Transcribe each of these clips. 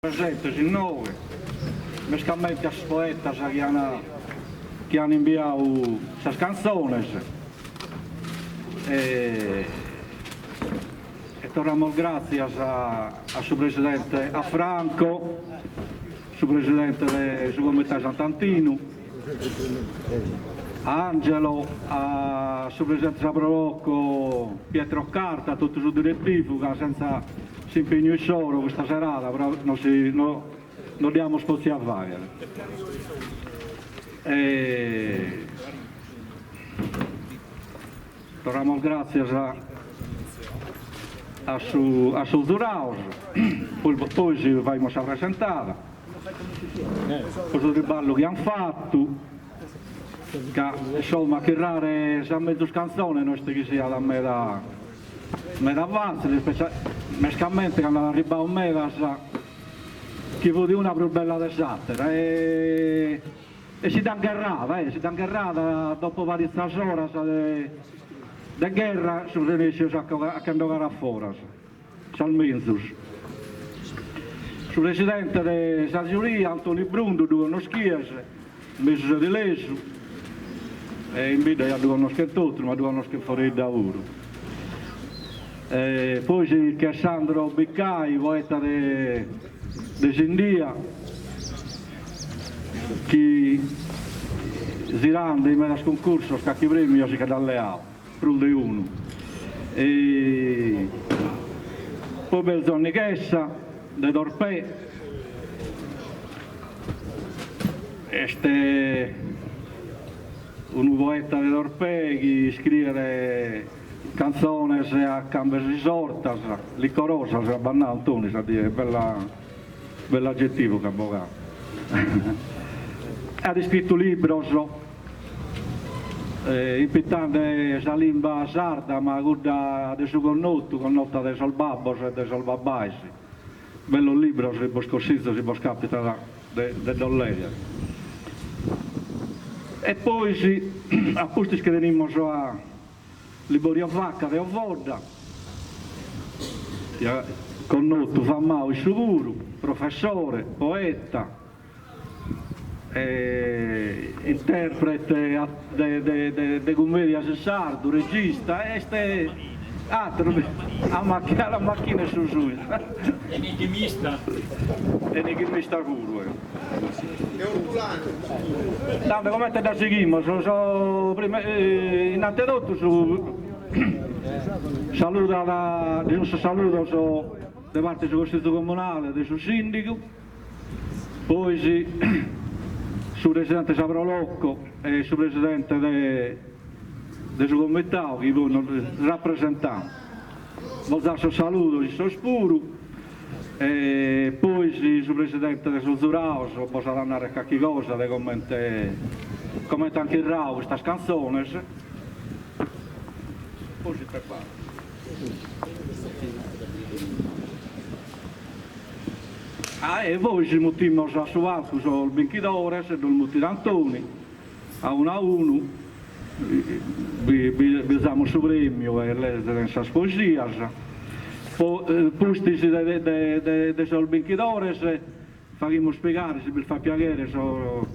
presentes in 9, mescamente a poetas che hanno inviato queste canzoni e torniamo grazie a suo presidente a Franco, suo presidente del suo comitato Sant'Antino, a Angelo, a suo presidente Sabrolocco, Pietro Carta, a tutto il suo direttivo che senza si impegno in solo questa serata, però non diamo sposti a fare. Torniamo grazie a suo Duraus, poi ci facciamo a presentare, questo ballo che hanno fatto, che insomma che rare se a mezzo canzone non che sia da me da avanti, mescamente che andava a arrivare un mega che fu di una più bella dell'altra e si è ingarrata dopo varie ore di guerra si riesce a andare fuori salmenzus sul presidente della giuria Antonio Brundo due uno schiese messo di leso e in vita due uno schettotto ma due uno che fuori da lavoro. Poi c'è Sandro Biccai, poeta di Sindia, che girando in mezzo concorso scacchi premi si cade alleato, più di uno. Poi Belzoni Chessa, di Dorpè, un poeta di Dorpè che scrive canzoni a cambio di sorta, licorosa, a Banna Antoni, è bell'aggettivo che avvocato. Ha scritto libri, impitando la lingua sarda, ma guarda di suo connota dei solbabos e dei solbabais. Bello libro, se può scorsizzo, si può capitare di dolleria. E poi, appunto, che venimmo a Liborio Vacca di Ovoda, connoto famao sicuro, professore, poeta, interprete di commedia sardo, regista, a macchina su su. Enigmista pure. Tanto come te da seguimos, innanzitutto saluto da parte del Consiglio Comunale, del suo sindaco, poi sul presidente Sabrolocco e sul presidente del suo comitato che voi rappresentano. Voglio dare un saluto, il suo spuro. E poi sul presidente del Zuraus posso andare qualche cosa di commenta anche il Rao queste canzoni poi si prepara e poi ci mettiamo a su alto sul Benchidores e sul Mutirantoni a 1-1 abbiamo il suo premio e le sue poesie. Pusti di sol Benchidores faremo spiegare se vi fa piacere sono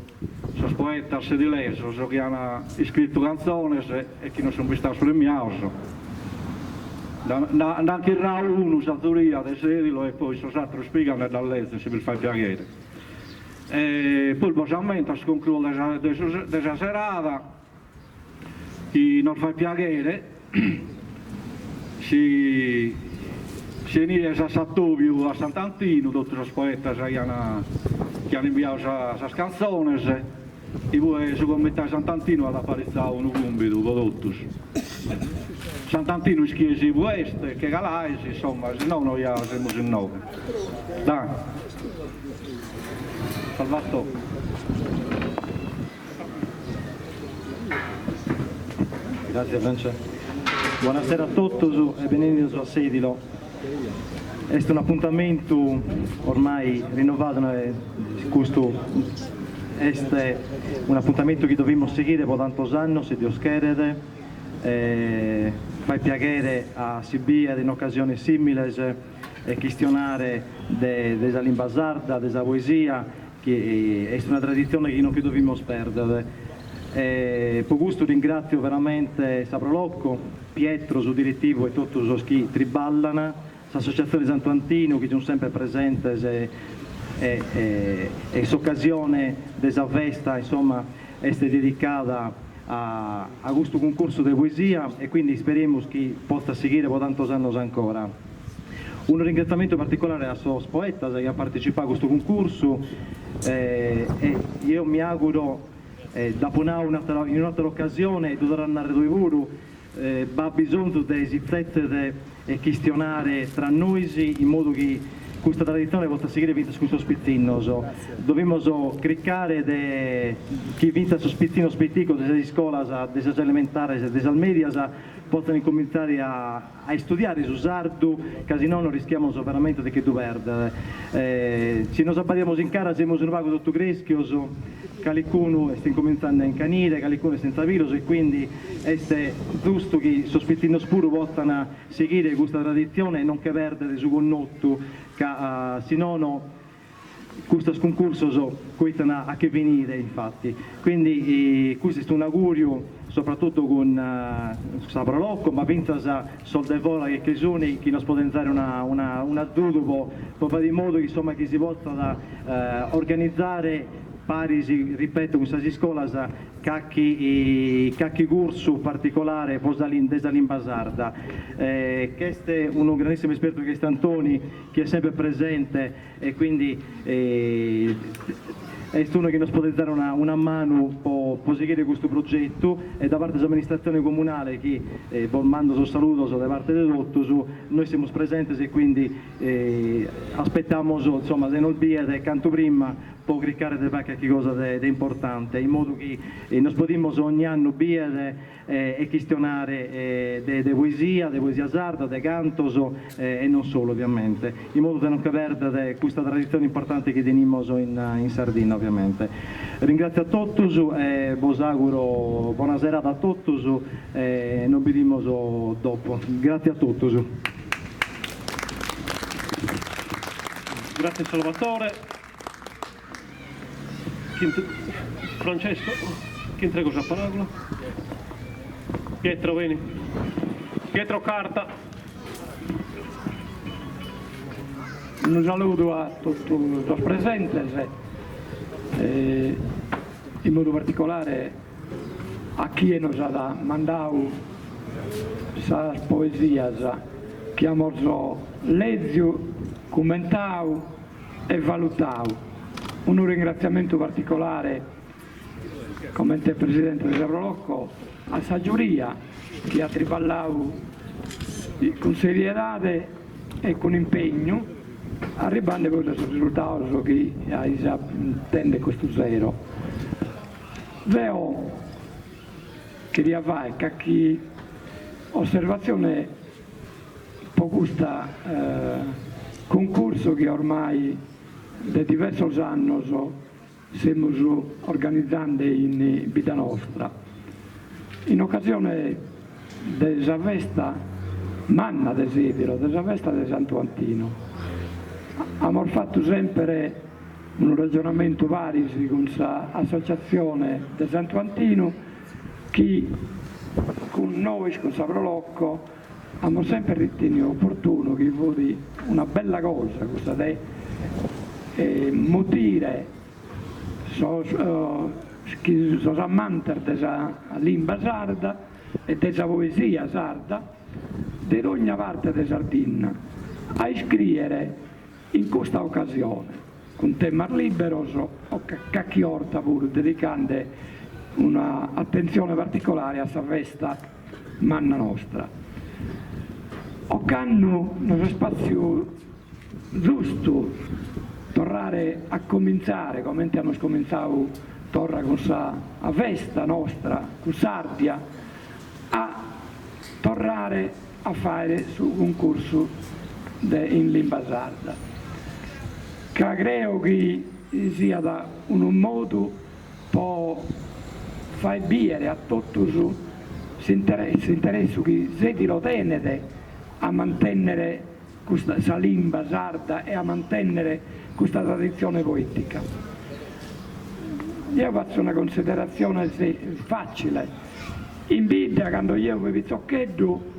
poetas di leso che hanno scritto canzoni e che non sono visti sulle miauso anche il Rao 1 Saturia di Sedilo e poi sono altri spiegano da leso se vi fa piacere e poi il bosamento si conclude della serata che non fa piacere si viene a Sattovio a Sant'Antino, tutti i poeti che hanno inviato queste canzoni e poi su comitato Sant'Antino ha apparizzato un compito con tutti. Sant'Antino schiesi queste, che galaisi, insomma, se no noi siamo in 9. Dai, Salvatore. Grazie Francesco. Buonasera a tutti e benvenuti a Sedilo. È un appuntamento ormai rinnovato, questo è un appuntamento che dobbiamo seguire per tanti anni, se Dio chiede, fa piacere a Sibia in occasioni simili questionare della lingua sarda, della poesia, che è una tradizione che non dobbiamo perdere. Per questo ringrazio veramente Saprolocco, Pietro, suo direttivo, e tutti chi triballano, l'associazione Santo Antino che sono sempre presenti e l'occasione della festa insomma è dedicata a questo concorso di poesia, e quindi speriamo che possa seguire per tanti anni ancora. Un ringraziamento particolare a suo poeta che ha partecipato a questo concorso, e io mi auguro dopo in un'altra occasione dovranno andare due vuru, va bisogno di esistenze e questionare tra noi in modo che questa tradizione possa seguire vinta su spizzino. Dobbiamo cliccare chi vinta su spizzino spettico delle scuole, delle elementari, delle medie, possano cominciare a studiare su sardo, così non rischiamo veramente di che perdere. Se noi appariamo in cara, siamo un vago tutto greschio, qualcuno sta cominciando a incanire, qualcuno è senza virus, e quindi è giusto che i sospettini spuro possano seguire questa tradizione e non che perdere su connotto, che se no questo concorso a che venire infatti. Quindi questo è un augurio soprattutto con Saprolocco, ma penso a Soldevola che sono che non può dare una dudupo, proprio di modo che, insomma, che si possa organizzare pari, ripeto, questa scuola cacchi corso particolare della lingua sarda. Questo è un grandissimo esperto che è Antoni, che è sempre presente, e quindi è uno che ci può dare una mano per seguire questo progetto, e da parte dell'amministrazione comunale che mando un saluto da parte di tutti, noi siamo presenti, e quindi aspettiamo, insomma, se non biede canto prima può cliccare di fare qualcosa di importante, in modo che noi possiamo ogni anno biede e questionare di poesia sarda, di canto, e non solo ovviamente, in modo da non perdere questa tradizione importante che teniamo in Sardegna ovviamente. Ringrazio a tutti e vi auguro buona serata a tutti, e non vediamo dopo. Grazie a tutti. Grazie Salvatore. Francesco, chi entrega la parola? Pietro, vieni. Pietro Carta. Un saluto a tutti i presenti, in modo particolare a chi nos ha mandato queste poesie che abbiamo letto, commentato e valutato. Un ringraziamento particolare, come il Presidente del Saprolocco, a sa giuria che ha triballato con serietà e con impegno, arrivando a questo risultato che attende questo zero. Veo che fare qualche osservazione per questo concorso che ormai da diversi anni stiamo organizzando in vita nostra. In occasione della festa manna desidero, della festa di Santo Antino, abbiamo fatto sempre un ragionamento vario con l'associazione di Santo Antino, che con noi, con Saprolocco, abbiamo sempre ritenuto opportuno che fosse una bella cosa questa motire chi sono amanti della lingua sarda e della poesia sarda di ogni parte di Sardegna a iscrivere in questa occasione con tema libero o cacchiorta pure, dedicando un'attenzione particolare a questa festa manna nostra. Occanno uno spazio giusto tornare a cominciare, come abbiamo cominciato torna con la festa nostra, con Sardia, a tornare a fare su un corso in lingua sarda. Che credo che sia da un modo per far bere a tutti si interessa che si lo tenete a mantenere questa lingua sarda e a mantenere questa tradizione poetica. Io faccio una considerazione facile. In vita, quando io vi pizzoccheddo,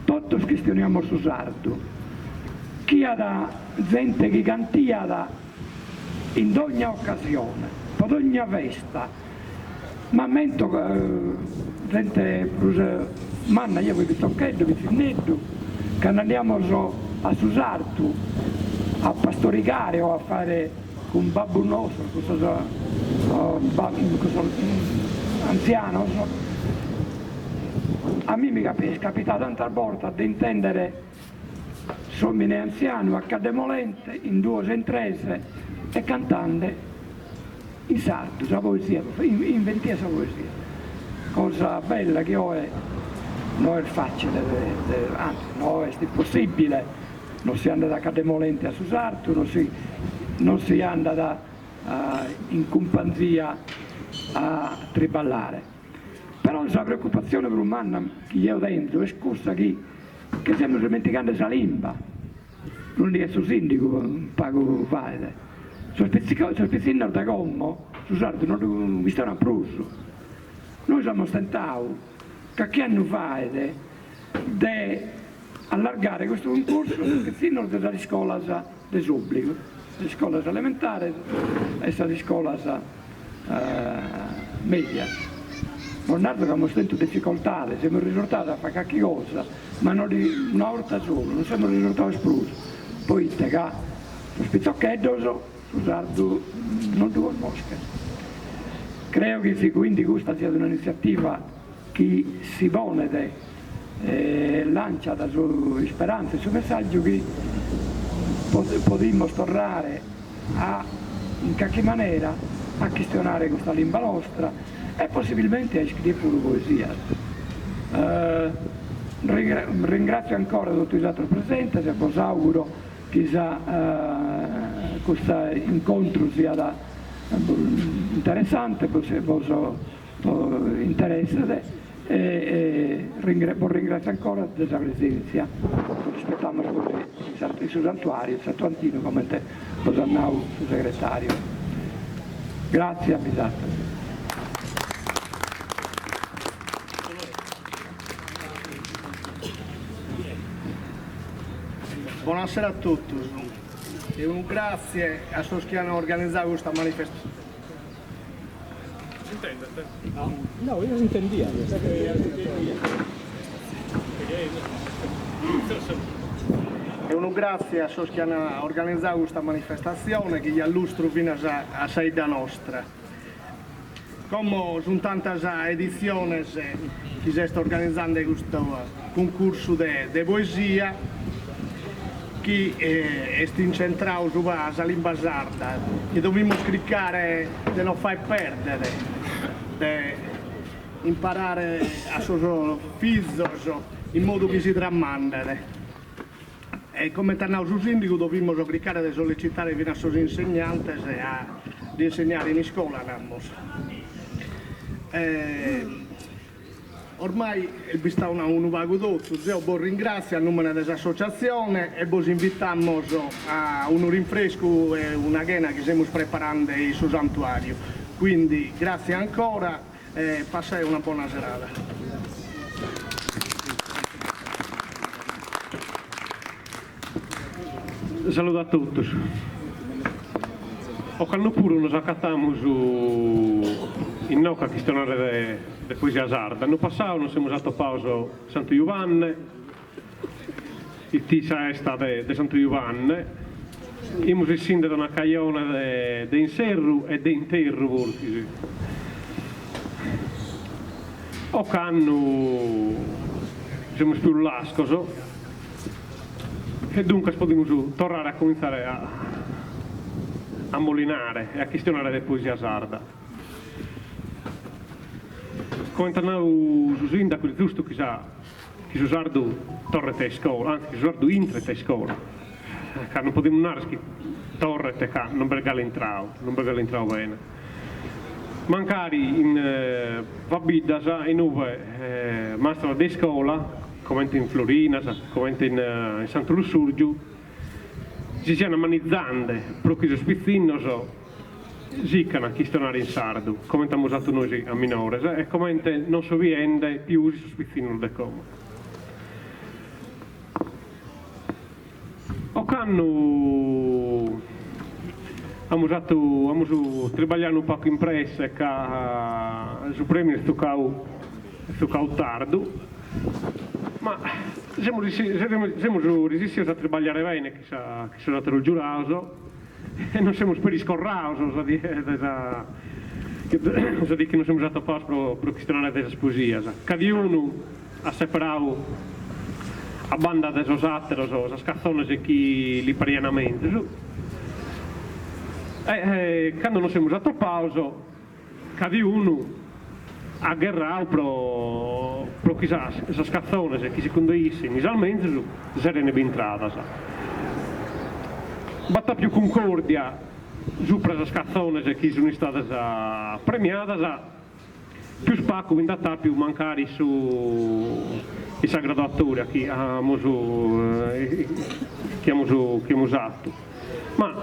tutti questioniamo su sardo. Chi ha da gente che cantia in ogni occasione, per ogni festa. Ma mento gente manna io vi pizzoccheddo, vi zinneddo, che andiamo a Susartu a pastoricare o a fare un babbo nostro, questo anziano. A me mi è capitato tante volte di intendere sommi anziano a cademolente in due o in tre e cantante in sardo, la poesia, in ventesa poesia. Cosa bella che ho è, non è facile, anzi non è impossibile. Non si anda da Cademolente a Susartu, non si anda in compagnia a triballare. Però la preoccupazione per un manna che io dentro è scusa che stiamo dimenticando questa lingua. Non è il sindaco pago fare. Se spezzino da Como, Susartu non mi stanno a pruso. Noi siamo stentati, che anno fa allargare questo concorso fino alle scuole dell'obbligo, le scuole elementari e le scuole medie. Non è che abbiamo sentito difficoltà, siamo risultati a fare qualche cosa, ma non una volta sola, non siamo risultati esplosi. Poi lo spizzoccheddo, Susartu non due mosche. Credo che quindi questa sia un'iniziativa che si pone lancia la sua speranza, il suo messaggio che potremmo tornare in qualche maniera a questionare questa lingua nostra e possibilmente a scrivere pure poesia. Ringrazio ancora tutti gli altri presenti e vi auguro che questo incontro sia interessante, per vostro interesse. E ringrazio ancora della presenza. Aspettiamo il suo santuario, il Santuantino, come te, Bosannau, suo segretario. Grazie, avvisate. Buonasera a tutti e un grazie a tutti che hanno organizzato questa manifestazione. No, io non intendia. E un grazie a tutti che hanno organizzato questa manifestazione che gli illustro fino a saida nostra. Come sono tante edizioni che si sta organizzando questo concorso di poesia che è incentrato sulla lingua sarda, che dobbiamo scrivere di non far perdere, di imparare a suo figlio in modo che si tramandano. E come tornavo sul sindaco dobbiamo scrivere di sollecitare fino a suoi insegnanti di insegnare in scuola. Ormai vi sta un vago d'otto, io vi ringrazio a nome dell'associazione e vi invitiamo a un rinfresco e una cena che stiamo preparando sul santuario. Quindi grazie ancora e passate una buona serata. Saluto a tutti. O quando pure nos accattamos in noca questionare de poesia sarda. No passado nos hemos atopado Santo Giovanni, e tisa esta de Santo Giovanni. Imos scendere da una cagliona de inserru e de interru vortici. O canno siamo più lascoso e dunque possiamo tornare a cominciare a molinare e a questionare le poesie sarda. Come tornavo su sindaco, è giusto che si sardo torre te scuola, anzi che si sardo intre te scuola. Che non possiamo andare che torre te ca, non bergale entrao bene. Mancari in Vabidasa e nuove mastra di scuola come in Florina, come in Santo Lussurgiu, si siano manizzande, pro chi spizzinoso, zicana chi stonare in sardo, come abbiamo usato noi a minore, e come non so viende più usi su spizzino del come. O canno abbiamo usato treballare un po' in pressa che su premi sto cau tardo, ma siamo resistiti a treballare bene che sono stato il giurato e non siamo speri scorrauso che non siamo usati a posto per questionare delle sposie. Cada uno ha separato a banda dei osatteros o a scazzone e chi li parianamente. Quando non siamo usati a pauso, cada uno ha guerrato pro chi sa scazzone e chi si conduisse inizialmente se ne è entrata. Batta più concordia su presa scazzone e chi sono state premiate, più spacco in data più mancare su i graduatori a chi abbiamo usato. Ma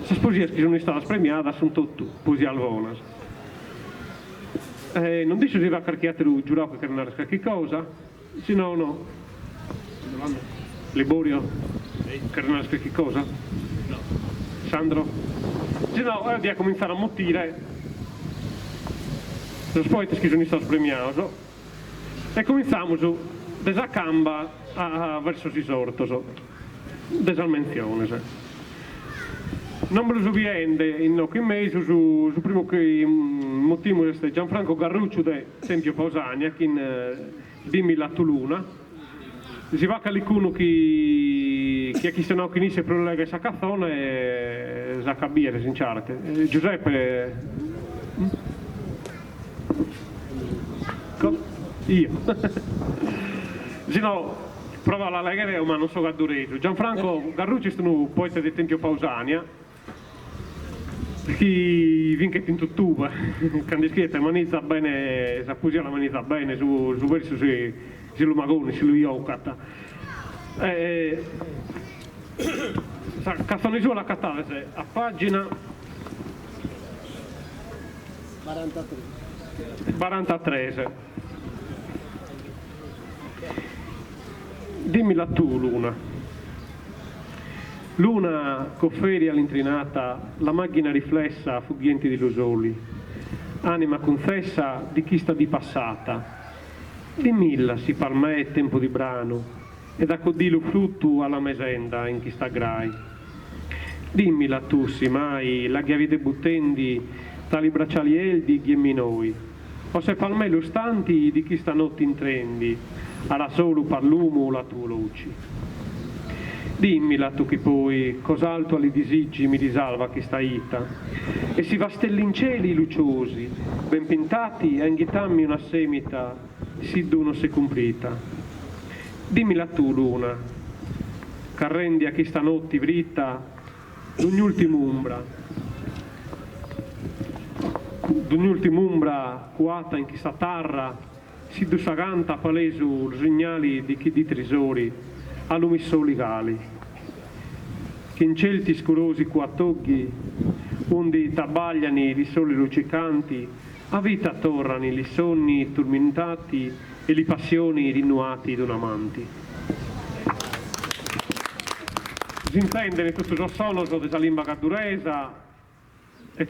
le sposie che sono state premiate sono tutte così alvonas. Non dice se va a carchiare il giurato che non era che cosa, se no. Liborio, che non era che cosa? Sandro? Se no, ora devi cominciare a mottire le spoite che sono state premiate e cominciamo da camba verso il sorto, dalla menzione. Non me lo so viende in mese su primo che motivo è Gianfranco Garruccio del Tempio Pausania che dimmi la Tuluna si va a qualcuno che a chi se no che inizia a prolegare sa cazzone e sa cabire sincerte Giuseppe io se no prova la legare ma non so gaddureggio Gianfranco Garruccio è un poeta del Tempio Pausania chi vince in tuttuba, quando scrive manizza bene, sa fusia la manizza bene su verso si lumagoni, si lui iocata. Cazzone giù alla catale, a pagina 43. Dimmela tu, Luna. Luna conferì all'intrinata la macchina riflessa fuggienti di Lusoli, anima confessa di chi sta di passata, di milla si par me tempo di brano, e da codilo frutto alla mesenda in chi sta grai. Dimmila tu, si mai, la ghiavide buttendi, tali bracciali eldi ghiemmi noi, o se par me lo stanti di chi stanotte in trendi, alla solo parlumo la tua luci. Dimmila tu che poi, cos'altro ali disigi mi risalva chi sta ita, e si va stellinceli luciosi, ben pintati, a inghitammi una semita, si d'uno se cumplita. Dimmila tu, Luna, carrendi a chi stanotti vrita, d'ogni ultimo umbra, cuata in chi sta tarra, si dussaganta palesu segnali di chi di tresori, a lumi soli gali, che in celti scurosi quattoghi, onde tabagliani li soli luccicanti, a vita torrani li sonni turmentati e li passioni rinnuati d'un amanti. Si intende tutto il sono della lingua cadduresa, e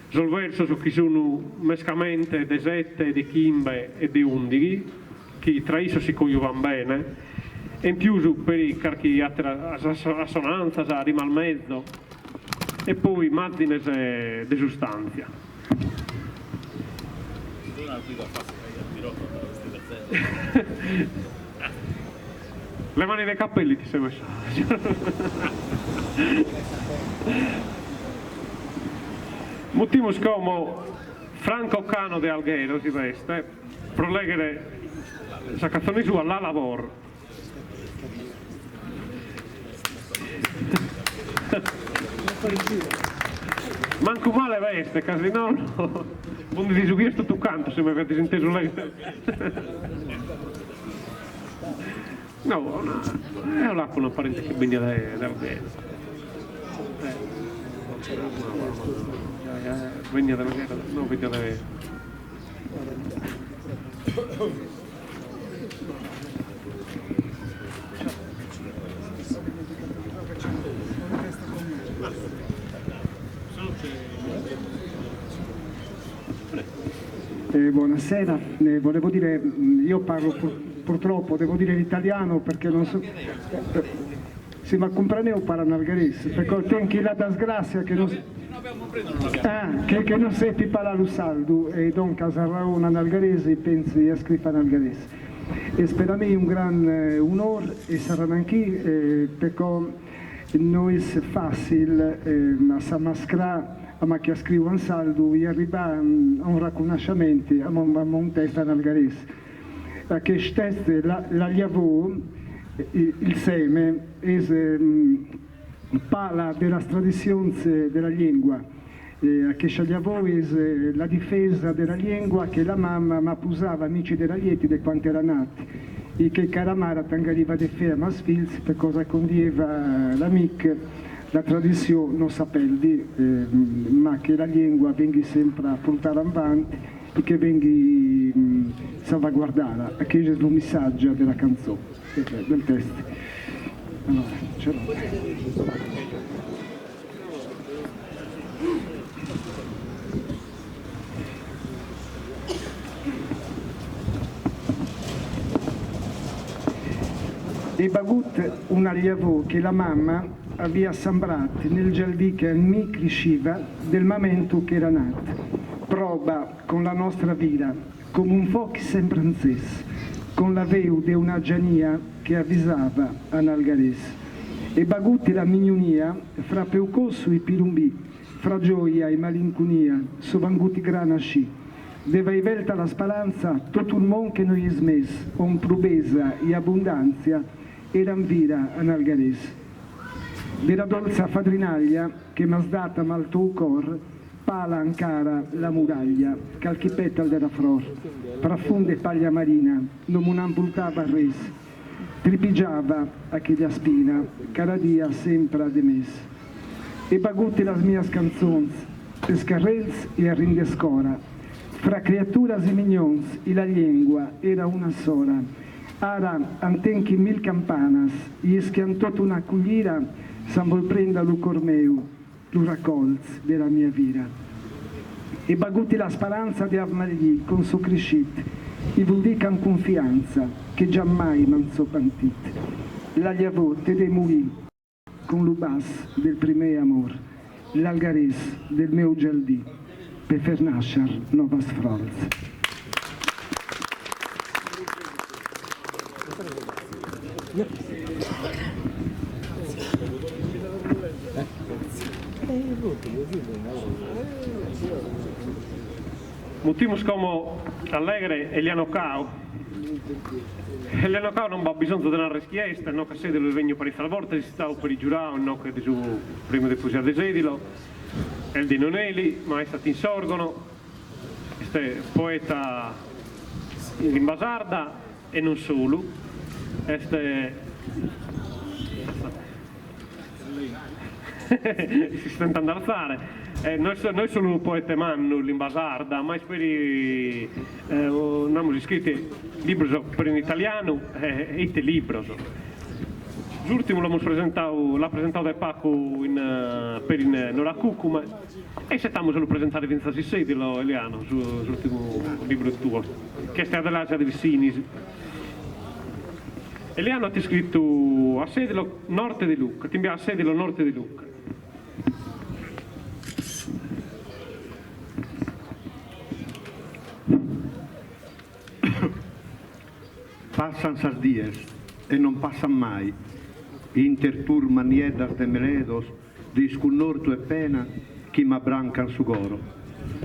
sul verso su chi sono mescamente desette, di chimbe e di undighi, che tra iso si cogliuvano bene, e in più su per i carchi assonanza, rima al mezzo, e poi mazzine di sostanza. Le mani nei capelli ti sei messo. Motivo scomo Franco Cano de Alghero si veste, proleghere sa cazzone su alla lavoro. Manco male veste, casi no, non ti su questo tu canto se mi avete inteso lei. No, è una parente che viene da Alghero. Viene da Alghero, no, viene da... Buonasera, volevo dire, io parlo purtroppo, devo dire l'italiano perché non so... Sì, ma compreneu para nalgarese, perché tenho la disgrazia che non... che non seppi parlare lo saldo e donc casarà una nalgarese e pensi a scrivere nalgarese. E per me è un gran onore e saranno anche perché non è facile a s'ammascherare ma che scrivo un saldo e arriva a un riconoscimento a un testo nalgarese. Che stesse la lavoro, il seme, parla della tradizione della lingua, che scegliavo è la difesa della lingua che la mamma mi appusava amici della lieti di quando era nati e che caramara tangariva de ferma sfilzi per cosa condieva l'amica la tradizione non sapelli ma che la lingua venga sempre a portare avanti e che venga salvaguardata, che è il messaggio della canzone, del testo. Allora, ce l'ho. E bagut un allievo che la mamma aveva sembrato nel giardino che mi cresceva del momento che era nato. Prova con la nostra vita, come un fuoco sembranzese, con la veu di una giania che avvisava a nalgarese. E bagutti la mignonia, fra peucosso e pirumbì, fra gioia e malinconia, sovanguti granasci. Deva velta la speranza, tutto il mondo che noi smes, con prubesa e abbondanza, eran vira a nalgarese. Della dolce fadrinaglia che m'ha data mal tuo cor, pala ancora la muraglia, calchi petal della flor, profonde paglia marina, non un'ambultava res, tripigiava a chi la spina, cara dia sempre a demes. E bagutti las mias canzons, scarrels e arrindescora, fra creaturas e mignons, e la lingua era una sola. Ara antenchi mil campanas, e schiantot una cugliera, San vol prenda lu cormeu, lu raccolz della mia vita. E bagutti la speranza di avmagli con suo crescit, e vuol dire con confianza, che giammai non so pantit. La liavote de muri, con l'ubas del primo amor, l'algares del meu gialdì, per fer nascer novas frols. Mutimos como allegre Eliano Cao. Eliano Cao non ha bisogno di una richiesta, no che sede lo vengo per i salvorti, si stava per i giurati, no che su prima di poesia di Sedilo, el di Noneli, ma è stato insorgono, este poeta in lingua sarda e non solo, si sta tentando alzare. Noi solo poete manno in sarda, ma speri non abbiamo scritto libri per in italiano e te libri. L'ultimo l'ha presentato da Paco per in Noracucuma e se stiamo solo presentare Vinza Sissedi, Eliano, sull'ultimo libro tuo, che è stato dell'Asia di Vicini. Eliano ti ha scritto a Sedilo Norte di Lucca, ti invia a Sedilo Norte di Lucca. Passan sas dies e non passan mai, intertur maniedas de meledos, discunnortu e pena, chi m'abbrancan su goro.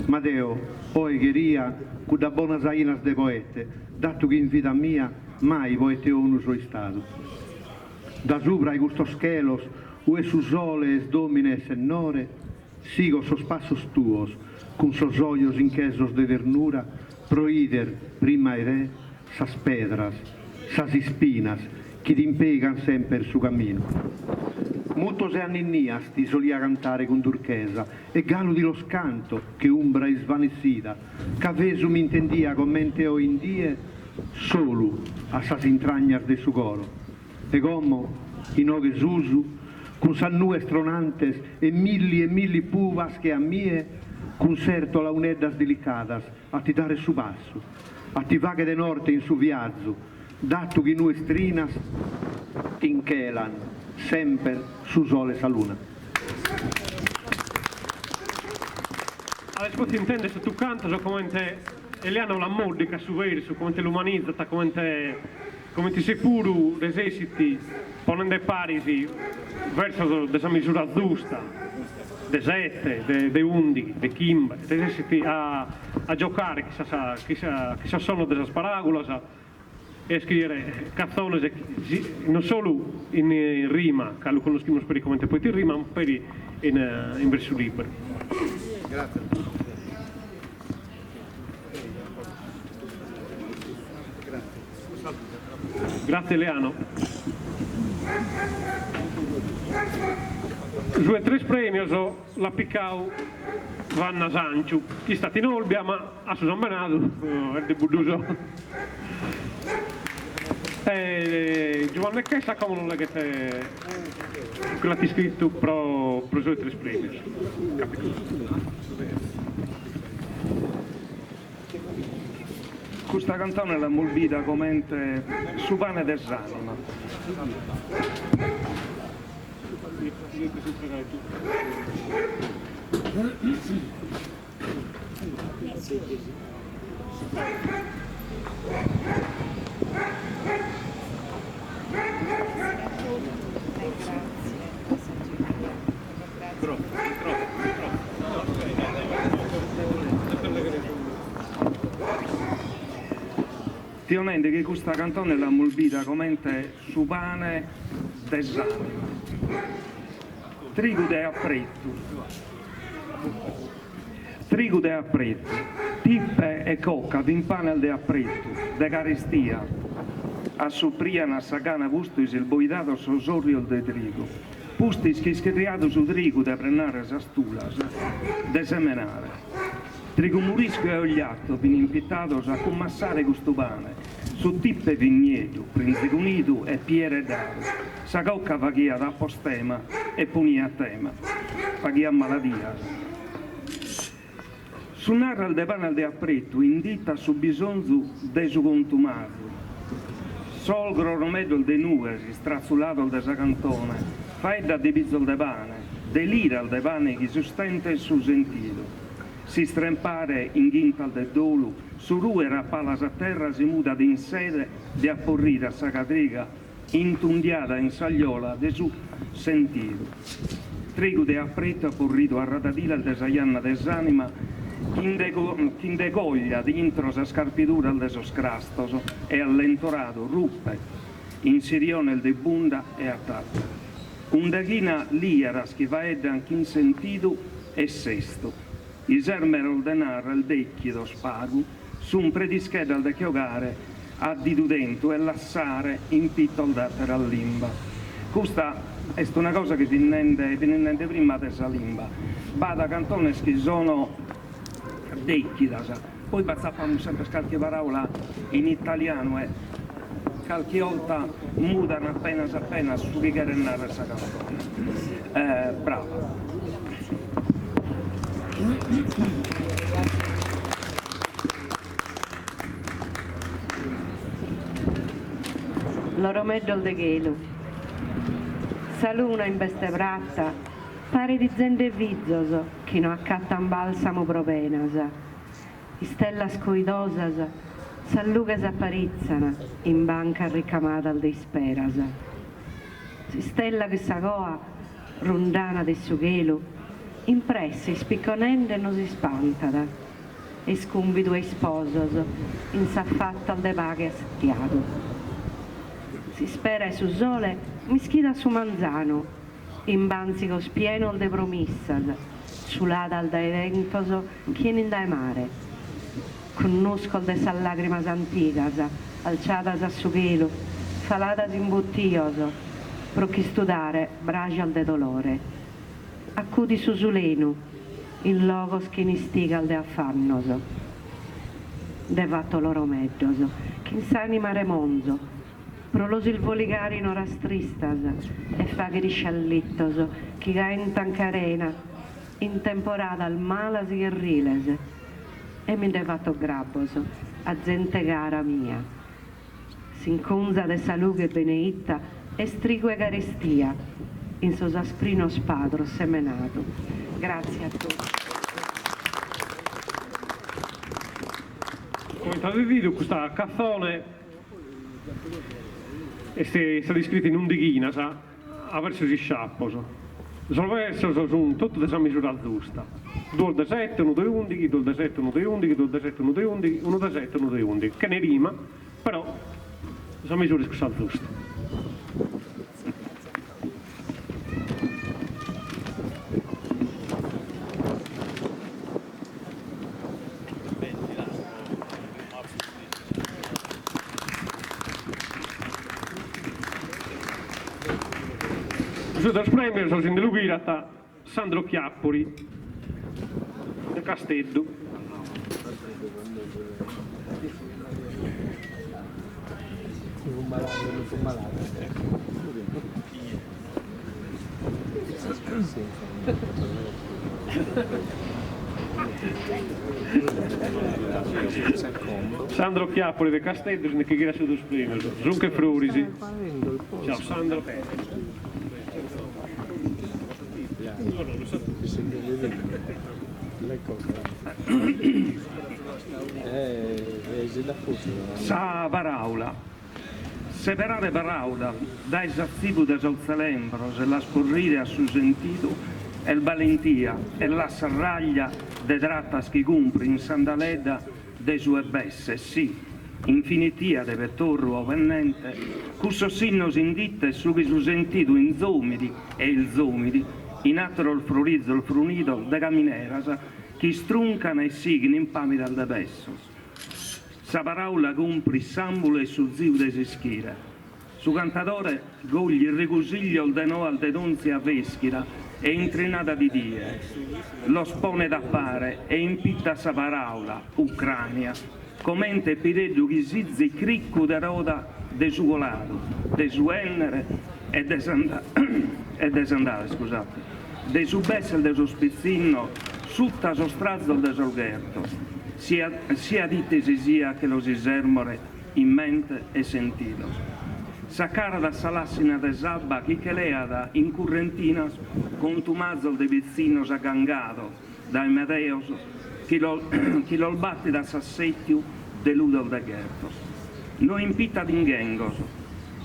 Ma Deo, o egheria, cu da bonas ainas de poete, dato che in vita mia mai poete onu soy stato. Da subra i gustos schelos, ue sus soles domines ennore, sigo sos passos tuos, cum sos olhos inquesos de ternura, proider prima ere, sas pedras, sas spinas, che ti impegan sempre su cammino. Moltos anni nias ti solia cantare con turchesa, e galo di lo scanto, che umbra e svanecida, che mi intendia commente o in die, solo a sas intragnas de su coro. E como, in oghe susu, con sannue stronantes e milli puvas che a mie, concerto la uneddas delicadas, a ti dare su passo, a ti vaghe de norte in su viaggio, dato che nue strinas, tinchelan, sempre su sole sa luna. Adesso ti intende se tu canti so come te Eliana la modica su verso, come te l'umanizzata, come ti sei puro l'eserciti ponendo parisi verso della misura giusta, de 7, de 11, de 15, l'eserciti a giocare chissà sono delle paragole e scrivere canzoni non solo in rima, che lo conosciamo per come poi in rima, ma per in verso libero. Grazie. Grazie Leano. Su 3 premi la Piccau Vanna Sanciu, chi sta in Olbia ma a Susan Benato è di Buduso. Giovanni Chessa come non è che quella ti scritto pro su 3 premi. Questa canzone l'ha molvita come su pane dell'anima. Effettivamente che questa canzone l'ha molvita come su pane dell'anima. Trigo de appretto, tippe e cocca d'impane de appretto, de carestia, a sopriana sagana bustis il boidato sosorio de trigo, pustis che scriato su trigo de prenare sastulas, de semenare. Trigo murisco e ogliato vin impitato a commassare questo pane, su tippe vigneto, prinzicunito e piere d'aro, sa cocca vaghia da postema e punia a tema, vaghia maladia. Su narra il de pane al de appretto, indita su bisonzo de su contumato, sol gronomedo il de nuesi, strazzulato il de sa cantone, faedda de bizzo il de pane, delira il de pane che sustenta il su sentito. Si strempare in ghinta del dolo, su ruera palas a terra si muda in sede di apporrire a sacatriga, intundiata in sagliola de su sentito. Trigo de appretto apporrito a radadila il desaianna desanima, chi indegoglia dintro sa scarpidura al deso scrastoso e allentorato ruppe, insirione il de bunda e attacca. Un deghina liera schivaedda anche in sentito e sesto. I sermero il denaro il decchio spago, su un predischeda al de chiogare, a didudento e lassare in pitto al dater all'imba. Questa è una cosa che vi nende prima della limba. Bada cantone che sono decchi da sa. Poi bazzappiamo sempre qualche parola in italiano e qualche volta mudano appena su che carennare questa canzone. Bravo. L'oromeddo de gelo, sa luna in veste bratta, pare di zende vizzoso, chi non accatta un balsamo provenasa, stella scoidosasa, s'allugas apparizzana, in banca ricamata al de sperasa. Stella che s'agoa, rondana de su gelo, impressi, spicconende non si spantata, e scumbido e spososo, insaffatta al de vaghe assettiato. Si spera su sole, mischida su manzano, in banzico spieno al de promissas, ciulada al de ventoso, chien in de mare. Conosco al de sa lacrimas antigas, alciadas a su chelu, faladas imbuttioso, pro chi studare bragial de dolore. Accudi su zulenu, in logos che ni stigal de affannoso. Devatto loro meddoso, chi s'anima remonzo, pro los il voligari in oras tristas, e faghi sciallittoso, chi ga in tancarena, in temporada al malas guerriles, e mi devatto grabboso, a gente gara mia. S'inconza de salughe beneitta, e strigue garestia, in sos asprinos padros semenato. Grazie a tutti. Come avete visto, questa canzone è stata scritta in un dighina, a verso si sciapposo. Sul verso sono tutte le misure giuste. 2 da 7, 1 da 11, 2 da 7, 1 da 11, 2 da 7, 1 da 11, 1 da 7, 1 da 11, che ne rima, però sono misure giuste. Del premio sono in delughirata Sandro Chiappoli del Castello. Sandro Chiappoli del Castello, che gira su due premio. Zunche Frurisi. Ciao Sandro. Sa Paraula, separare Paraula, dai esattivo de Solzelembros e la scorrire a su sentido, e il valentia e la serraglia de trattas chi cumpri in sandaleda de sue besse, sì, infinitia de vettorro ovennente, cusso sinnos inditte su chi su sentido in zomidi e il zomidi, in altro il frurizzo, il frunido de camineras, chi struncana e signi in pami dal de bessos. Sa paraula cumpri sambulo e su ziu de sischire. Su cantatore gogli il ricusiglio il denò al dedonzi a veschira e intrinata di die. Lo spone da fare e impitta sa paraula, Ucrania. Comente pireddu chi sizzi criccu de roda de su colato, de su ennere e de sandale, scusate, de su bessel de su spizzinno, sutta so strazzo de solgherto. Sia dittesi sia che lo si sermore in mente e sentido. Sa cara da salassina de sabba chi che leada in currentina con tumazzol de vizzinos aggangato da Medeos chi lo batti da sassettiu de ludol de ghertos. No impitta d'ingengos,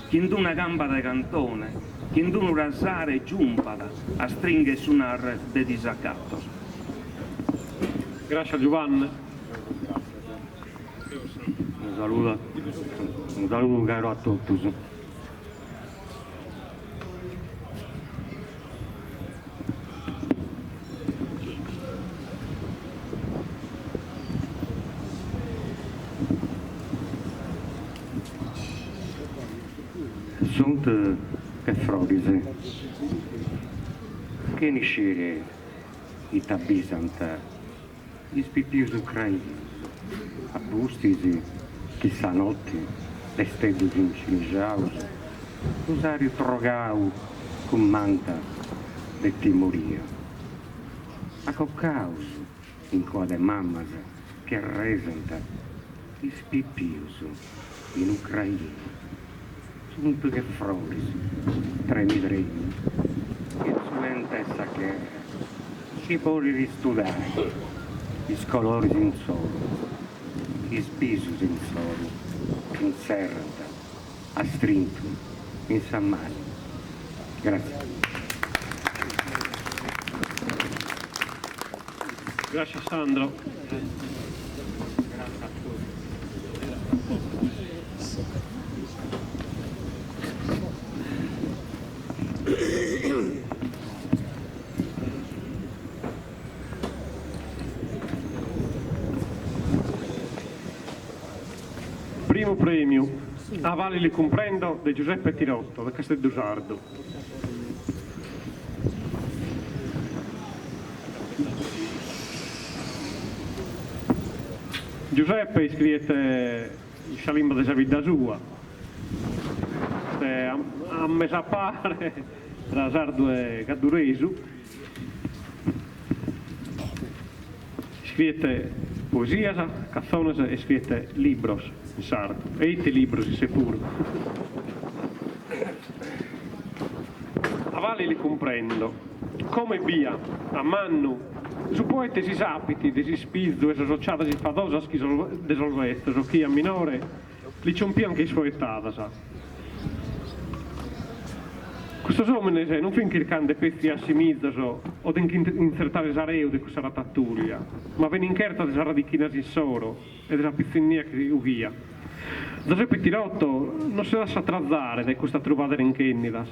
chi in una gamba de cantone, chi in un rasare giumpada a stringhe sunar de disaccatos. Grazie Giovanni. Un saluto caro a tutti. Sunt che frodise, che niscere i tabisant, gli spippius ucraini, a bustisi, chissà notti, le stelle incingiaus, usario trogau con manta de timoria. A coccaus, in quade mammas, che resenta, gli spippius in Ucraina. Sunt che frodis, tremidregni, che suentessa che si può ristudare, i scolori in solo, i spisus in solo, in serrata, a strinto, in sammani. Grazie. Grazie Sandro. Prima primo premio a Vali li comprendo di Giuseppe Tirotto da Casteldusardo. Giuseppe iscrivete il Salimba de Savida sua, a mesa pare tra Sardo e Gadduresu, iscrivete poesias, canzones e iscrivete libros in sardo, eite libros in sepuro. A Vali li comprendo, come via, a Mannu, su poete si sapiti, desi spizzo e sociata si fadosa chi desolveste, so chi a minore, li ciompian che sfoettata, sa. Questo somene non finché il cande pezzi a simizzaso o den insertare sareu di questa ratatturia, ma ven incherta di sarà di chinasi soro e della pizzinnia che ughia. Giuseppe Tirotto non si lascia trazzare da questa trovata rinchennidas.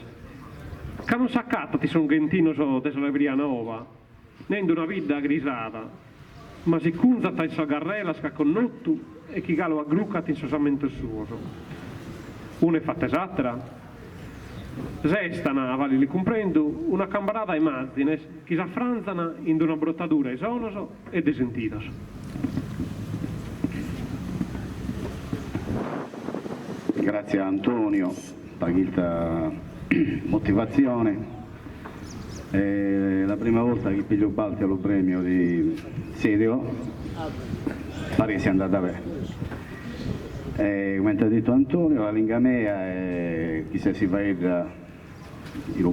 Che non s'accatta ti son gentino so desolebria nova, nendo una vita grisata, ma si cunzata in sagarrela scaconnottu e chi galo aggruccat in sosamento suo. Una è fatta esattera, Zestana, a Vali li comprendo, una cambarada ai mazzines, chi s'affranzana in una brottadura esonoso e desentidos. Grazie a Antonio per questa motivazione. È la prima volta che piglio balti allo premio di Sedilo, pare che sia andata bene. Come ha detto Antonio, la lingua mia è chi si va il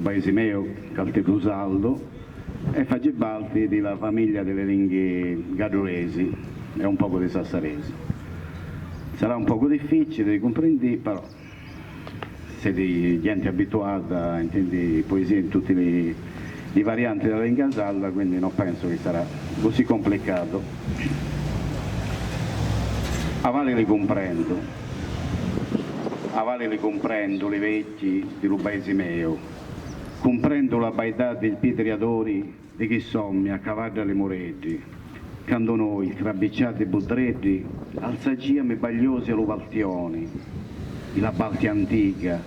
paese mio, Casteldusardo, e fa balti della famiglia delle lingue gaduresi e un poco di sassaresi. Sarà un poco difficile di comprendere, però siete gente abituata a intendere poesie in tutte le varianti della lingua sarda, quindi non penso che sarà così complicato. A Vali li comprendo, le vecchi del paese mio, comprendo la baità dei pietriadori di chi sommi a cavallo alle moretti, quando noi, trabicciati budretti, alzagiamo bagliosi allo valtioni, la balti antica,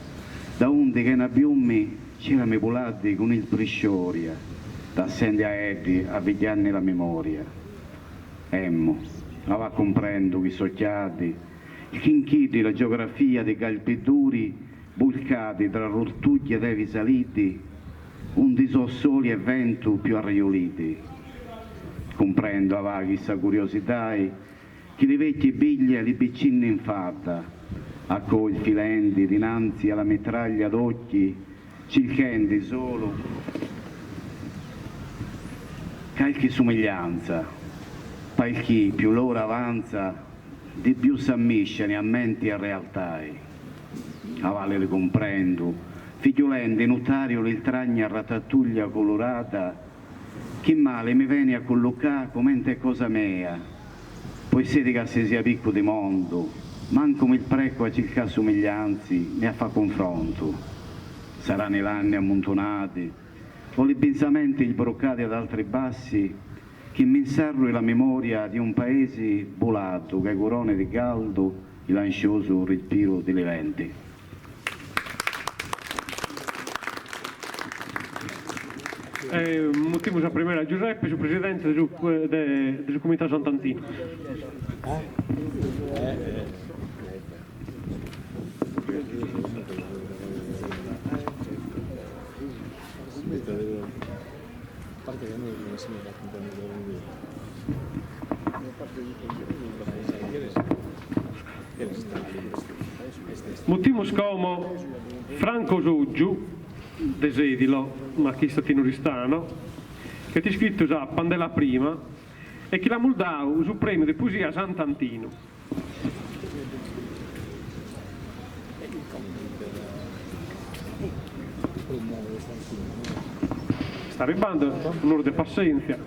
da onde che ne abbiummi c'erano volati con il priscioria, da senti a Edi a vigliarne la memoria. Emmo. La va comprendo i socchiati, i chinchiti, la geografia dei galpiduri, bulcati tra rortuglie devi saliti, un disossoli e vento più arrioliti. Comprendo a vaghi sa curiosità, che li vecchi biglia li piccini in fatta, a coi filendi dinanzi alla metraglia d'occhi, cilchendi solo, qualche somiglianza. Palchi più l'ora avanza, di più s'ammisciano a menti e realtà. A Vali li comprendo, figliolendo in utario il tragna ratattuglia colorata, che male mi viene a collocare come è cosa mea, poi siete che se sia picco di mondo, manco il preco a circa somiglianzi ne a fa confronto. Saranno i lanni ammontonati, o i pensamenti broccati ad altri bassi, che mi inserro la memoria di un paese volato che corone di caldo il ansioso respiro delle venti. Motivo a primera Giuseppe, su presidente del Comitato Sant'Antino. Parte che noi non siamo Motivo scomo Franco Suggiu desedilo, ma chi sta tinuristano, che ti scritto già Pandela prima e che la Muldau sul premio di poesia Sant'Antino. Sta arrivando un'ora di pazienza.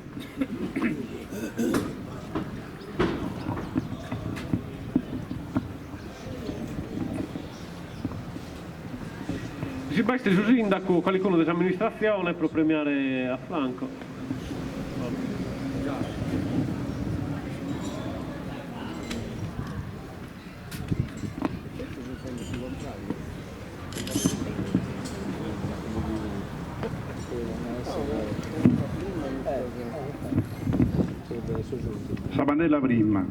Si basta su sindaco qualcuno dell'amministrazione per premiare a Franco. Sabanella prima.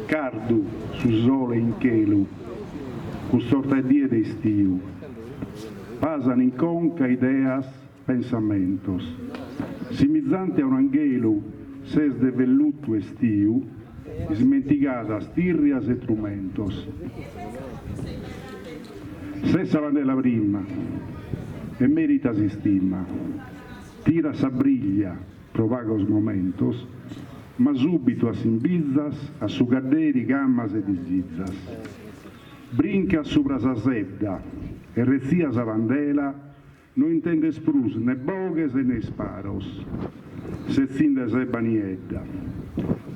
Cardu su sole in chelu, cu sorta die de estiu. Pasan in conca ideas, pensamentos. Simizzante a un angelu, ses de velluto estiu, smentigadas tirrias e trumentos. Se Sabanella prima, e merita si stima, tira sa briglia, pro vagos momentos, ma subito a simbizzas, a su cadderi, gammas e disgizzas. Brinca sopra sa sedda, e rezzia sa vandela, non intende sprus né boghes né sparos, sezzinde se baniedda.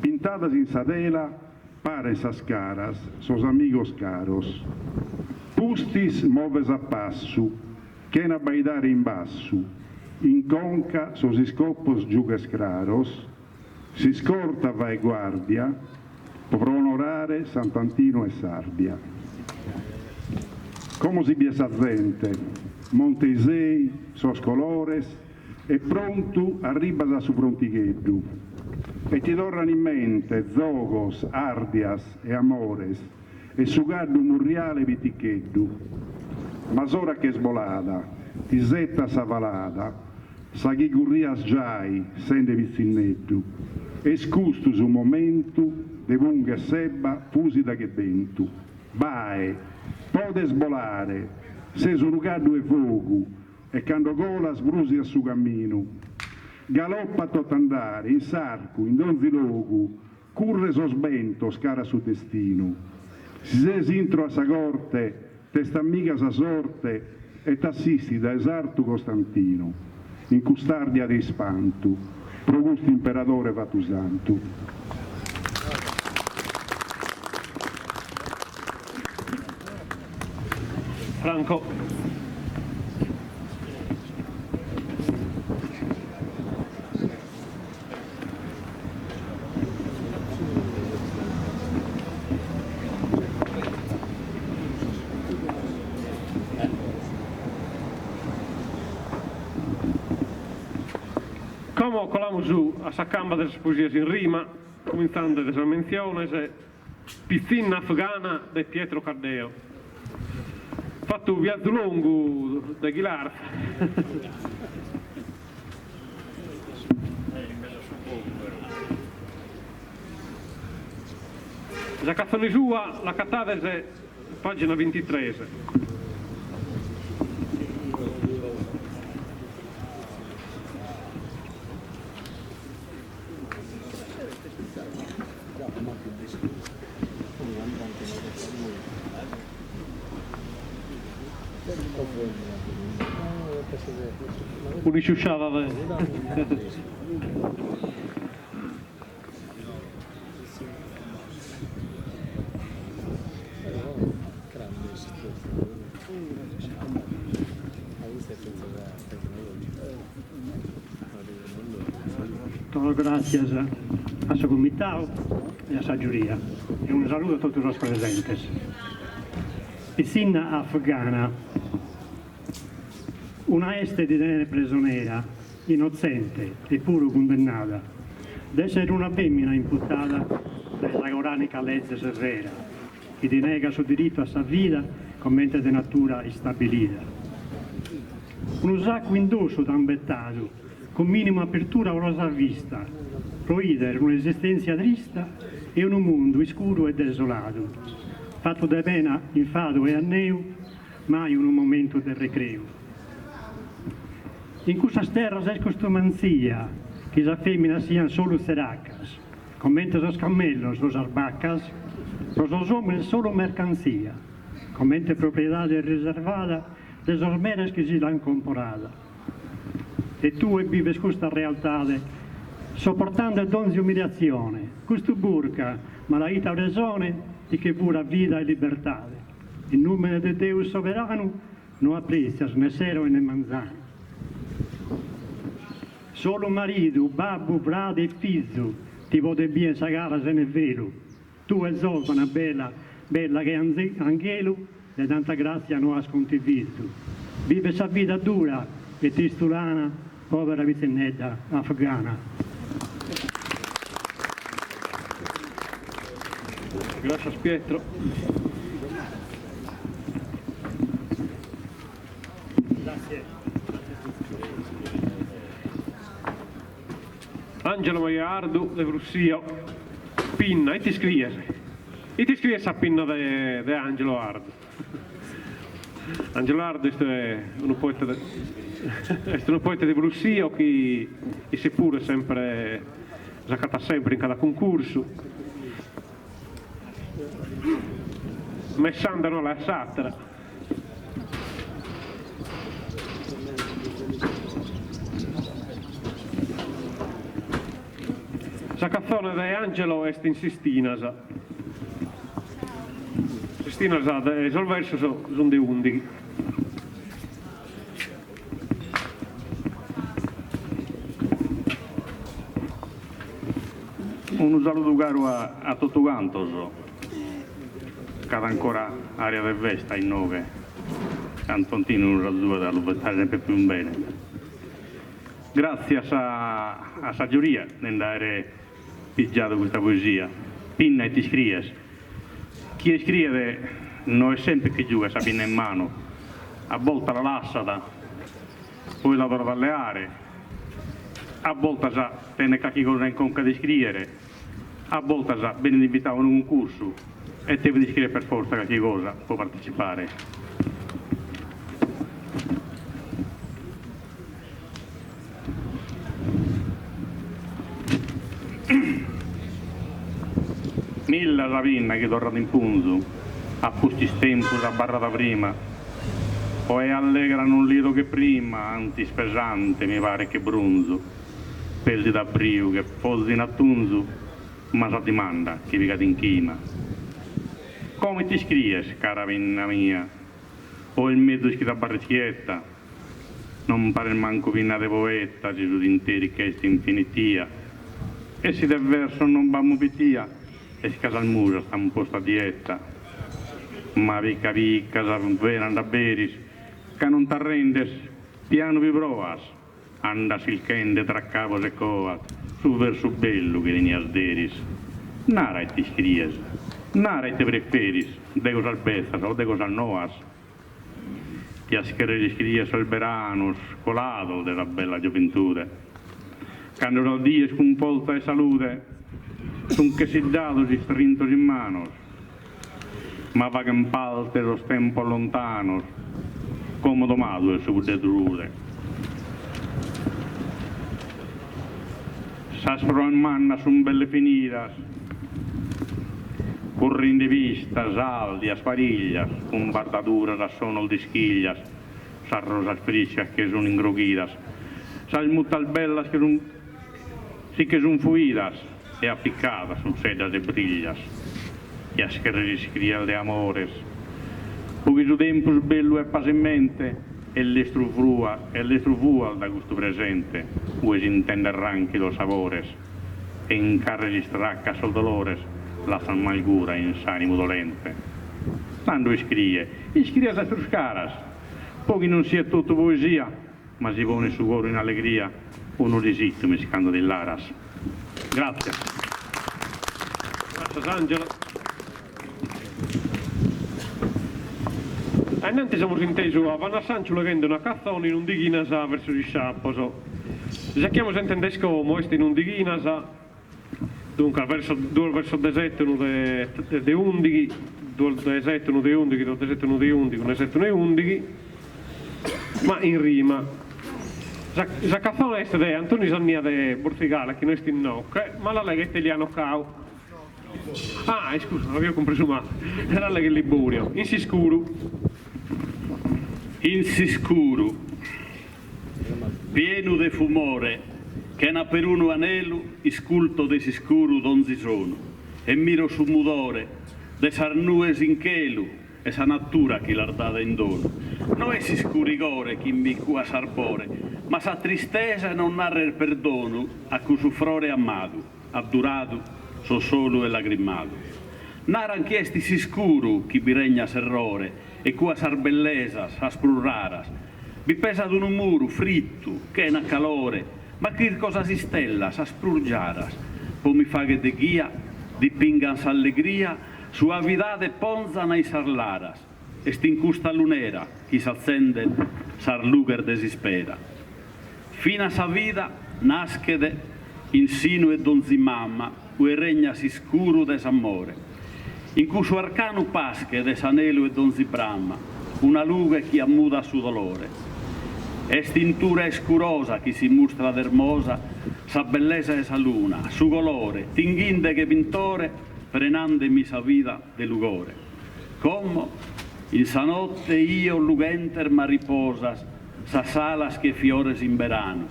Pintadas in sa tela, pare sas caras, sos amigos caros. Pustis moves a passo, che na baidare in basso, in conca sos iscoppos giuges claros, si scorta va e guardia, per onorare Sant'Antino e Sardia. Come si biesa gente, Monteisei, sos colores, e pronto arriba da su prontigheddu, e ti torran in mente zogos, ardias e amores, e su gaddu murriale viticheddu. Ma ora che sbolada, ti zetta sa valada, sa ghigurrias giai, sende vizinettu, e scustus un momento, de vunghe sebba, fusi da che ventu. Bae, pode sbolare, se su gaddu e fogu, e quando gola sbrusi a su cammino. Galoppa tot andare, in sarcu, in donzi logu, curre sosbento, scara su destino. Si ses intro a sa corte, test'amiga sa sorte, e t'assisti da esartu Costantino, in custardia di spantu, pro gusto imperatore vatusantu. Franco. Como colamos su a sa camba delle poesies in rima, cominciando delle menzioni, Piscina afghana di Pietro Cardeo. Fatto un viaggio lungo da Ghilar. La canzone sua, la catadese, pagina 23. Un'isciusciata Todo gracias a su comitato e a sa giuria e un saluto a tutti los presentes. Piscina afghana, una este di tenere prigioniera, innocente eppure condannata, d'essere una femmina imputata dalla coranica legge serrera, che denega il suo diritto a sa vita come ente di natura stabilita. Uno sacco indosso t'ambettato, con minima apertura rosa vista, proidere un'esistenza trista e un mondo scuro e desolato, fatto da pena, infado e anneo, mai un momento del recreo. In questa terra è costumanzia che la femmina siano solo seracas, commenta los cammellos, los arbacas, los hombres solo mercanzia, commenta proprietà riservata de los meres che si l'han comporata. E tu vives questa realtà, sopportando donzi umiliazione, questo burca, ma la ita ragione di che pura vita e libertà. In nome di Dio sovrano, non apprezzias né sero né manzano. Solo marito, babbo, frate e figlio ti pote bien sagare se ne è vero. Tu è giovane, bella che angelo, e tanta grazia non ha scontiviso. Vive sa vita dura, e tistulana, povera vizinetta afghana. Grazie Pietro. Grazie. Angelo Maiardu de Russia, pinna, e ti scrive a pinna de Angelo Ardu. Angelo Ardu è un poeta di Russia che si pure sempre, giocata sempre in cada concorso. Messandano la satira. La canzone di Angelo è in Sistinasa. Sistinasa sul verso sono dei undighi. Un saluto caro a tutto quanto, che ancora aria del vesta in 9, Antontino un razzua da lottare sempre più bene. Grazie a sa giuria di andare pigiato questa poesia. Pinna e ti scries. Chi scrive non è sempre chi gioca sa pinna in mano, a volte la lassata, poi la trova dalle aree, a volte sa tenne qualche cosa in conca di scrivere, a volte sa viene invitato in un concorso e deve scrivere per forza qualche cosa può partecipare. Milla rapinna che tornata in punzo, a pusti stempus a barrata prima, poi allegrano un lido che prima, antispesante mi pare che brunzo, pelli da brio che pozzi in attunzo, ma sa dimanda che vi cade in china. Come ti scrives, cara pinna mia? O il mezzo scritto a barrecchietta, non pare manco pinna de poeta, Gesù d'interi che è infinitia, e se del verso non vamo pitia, e scasa al muro sta un po' sta dietta, ma picca sa vera da beris, che non t'arrendes, piano vi provas, andas il kende tra capos e coas, su verso bello che venias deris, nara e ti scries, nara e te preferis, de cos albezas o de cos al noas, ti ascherri scries al verano, scolato della bella gioventù, quando al dies con polta e salute, son che si dados y strintos in manos, ma vagan palte los tempos lontanos, como domado el sur de drude. S'aspro in manna son belle finidas, currin di vista, saldi, aspariglias, con bardaduras a sonol di schiglias, s'as rosas friscas che son ingrugidas, s'as mutal bellas che son, sì che son fuidas, e appiccata son sedas de brillas, e as que riscrias de amores, porque su tempus bello e pasimmente, e l'estruvua da gusto presente, pues intende arranchi los sabores, e in carri stracca sol dolores, la amargura in s'animo dolente. Quando scrive a sus caras, pochi non sia tutto poesia, ma si pone su coro in allegria, uno desitto mescando dell'aras. Grazie. Grazie Angelo. Innanzi siamo inteso a Vanna Sancio legendo una canzone in un dighinasa verso il sciapposo. Giacchiamo sempre in descomo, questo in un dighinasa, dunque due verso il desetto, uno de undighi, due desetto, uno de undighi, due desetto, uno de undighi, un desetto, uno de undighi, ma in rima. La canzone è di Antonio Zannia di Bortigala, che noi stiamo in noc, ma la lega è italiano cau. Ah, scusa, non avevo compreso male. Era la lega Liburio. In Siscuru, pieno de fumore, che na per uno anello, isculto de Siscuru donzi sono, e miro su mudore, de sarnues in chelu, e sa natura chi l'ardata in dono. Non è Siscurigore chi mi cua sarpore, ma sa tristeza non narra il perdono a cui suffrore amato, addurato, so solo e lagrimato. Nara anchiesti Siscuru chi vi regna serrore, e cua sar bellezas, aspru raras, Vi pesa ad un muro fritto, che è una calore, ma che cosa si stella, sa sprurgiaras, poi mi fa che de ghia, di pingas allegria, suavidade ponzana i sarlaras, e stincusta lunera, chi s'accende, sar luger desispera. Fina sa vida, naschede, insino e donzi mamma, ue regna si scuro desamore. In cui su arcano pasche desanelo e donzi bramma, una luga chi ammuda su dolore. E stintura escurosa chi si mostra d'ermosa, sa bellezza e sa luna, su colore, tinghinde che pintore, frenandemi sa vida de lugore. Como in sa notte io lugenter ma riposas, sa salas che fiores in verano,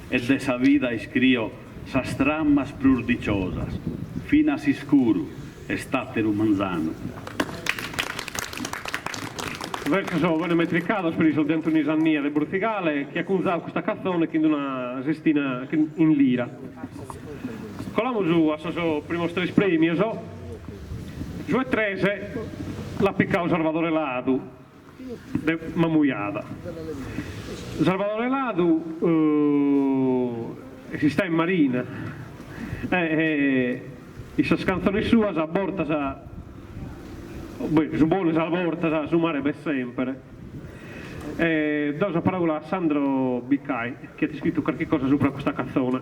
e de sa vida iscrio sa strammas prurdiciosas, fina si scuru, estateru manzano. Verso sono buone metricados per i soldati Nisannia del Portigale che ha usato questa canzone che è una sestina in lira. Colamo giù a suo primo tre premi, giù e 13 la piccao Salvatore Ladu de Mamuiada. Salvatore Ladu si sta in marina e questa canzone sua si abborta su buone salvorta su mare per sempre. Do la parola a Sandro Biccai che ha scritto qualche cosa sopra questa canzone.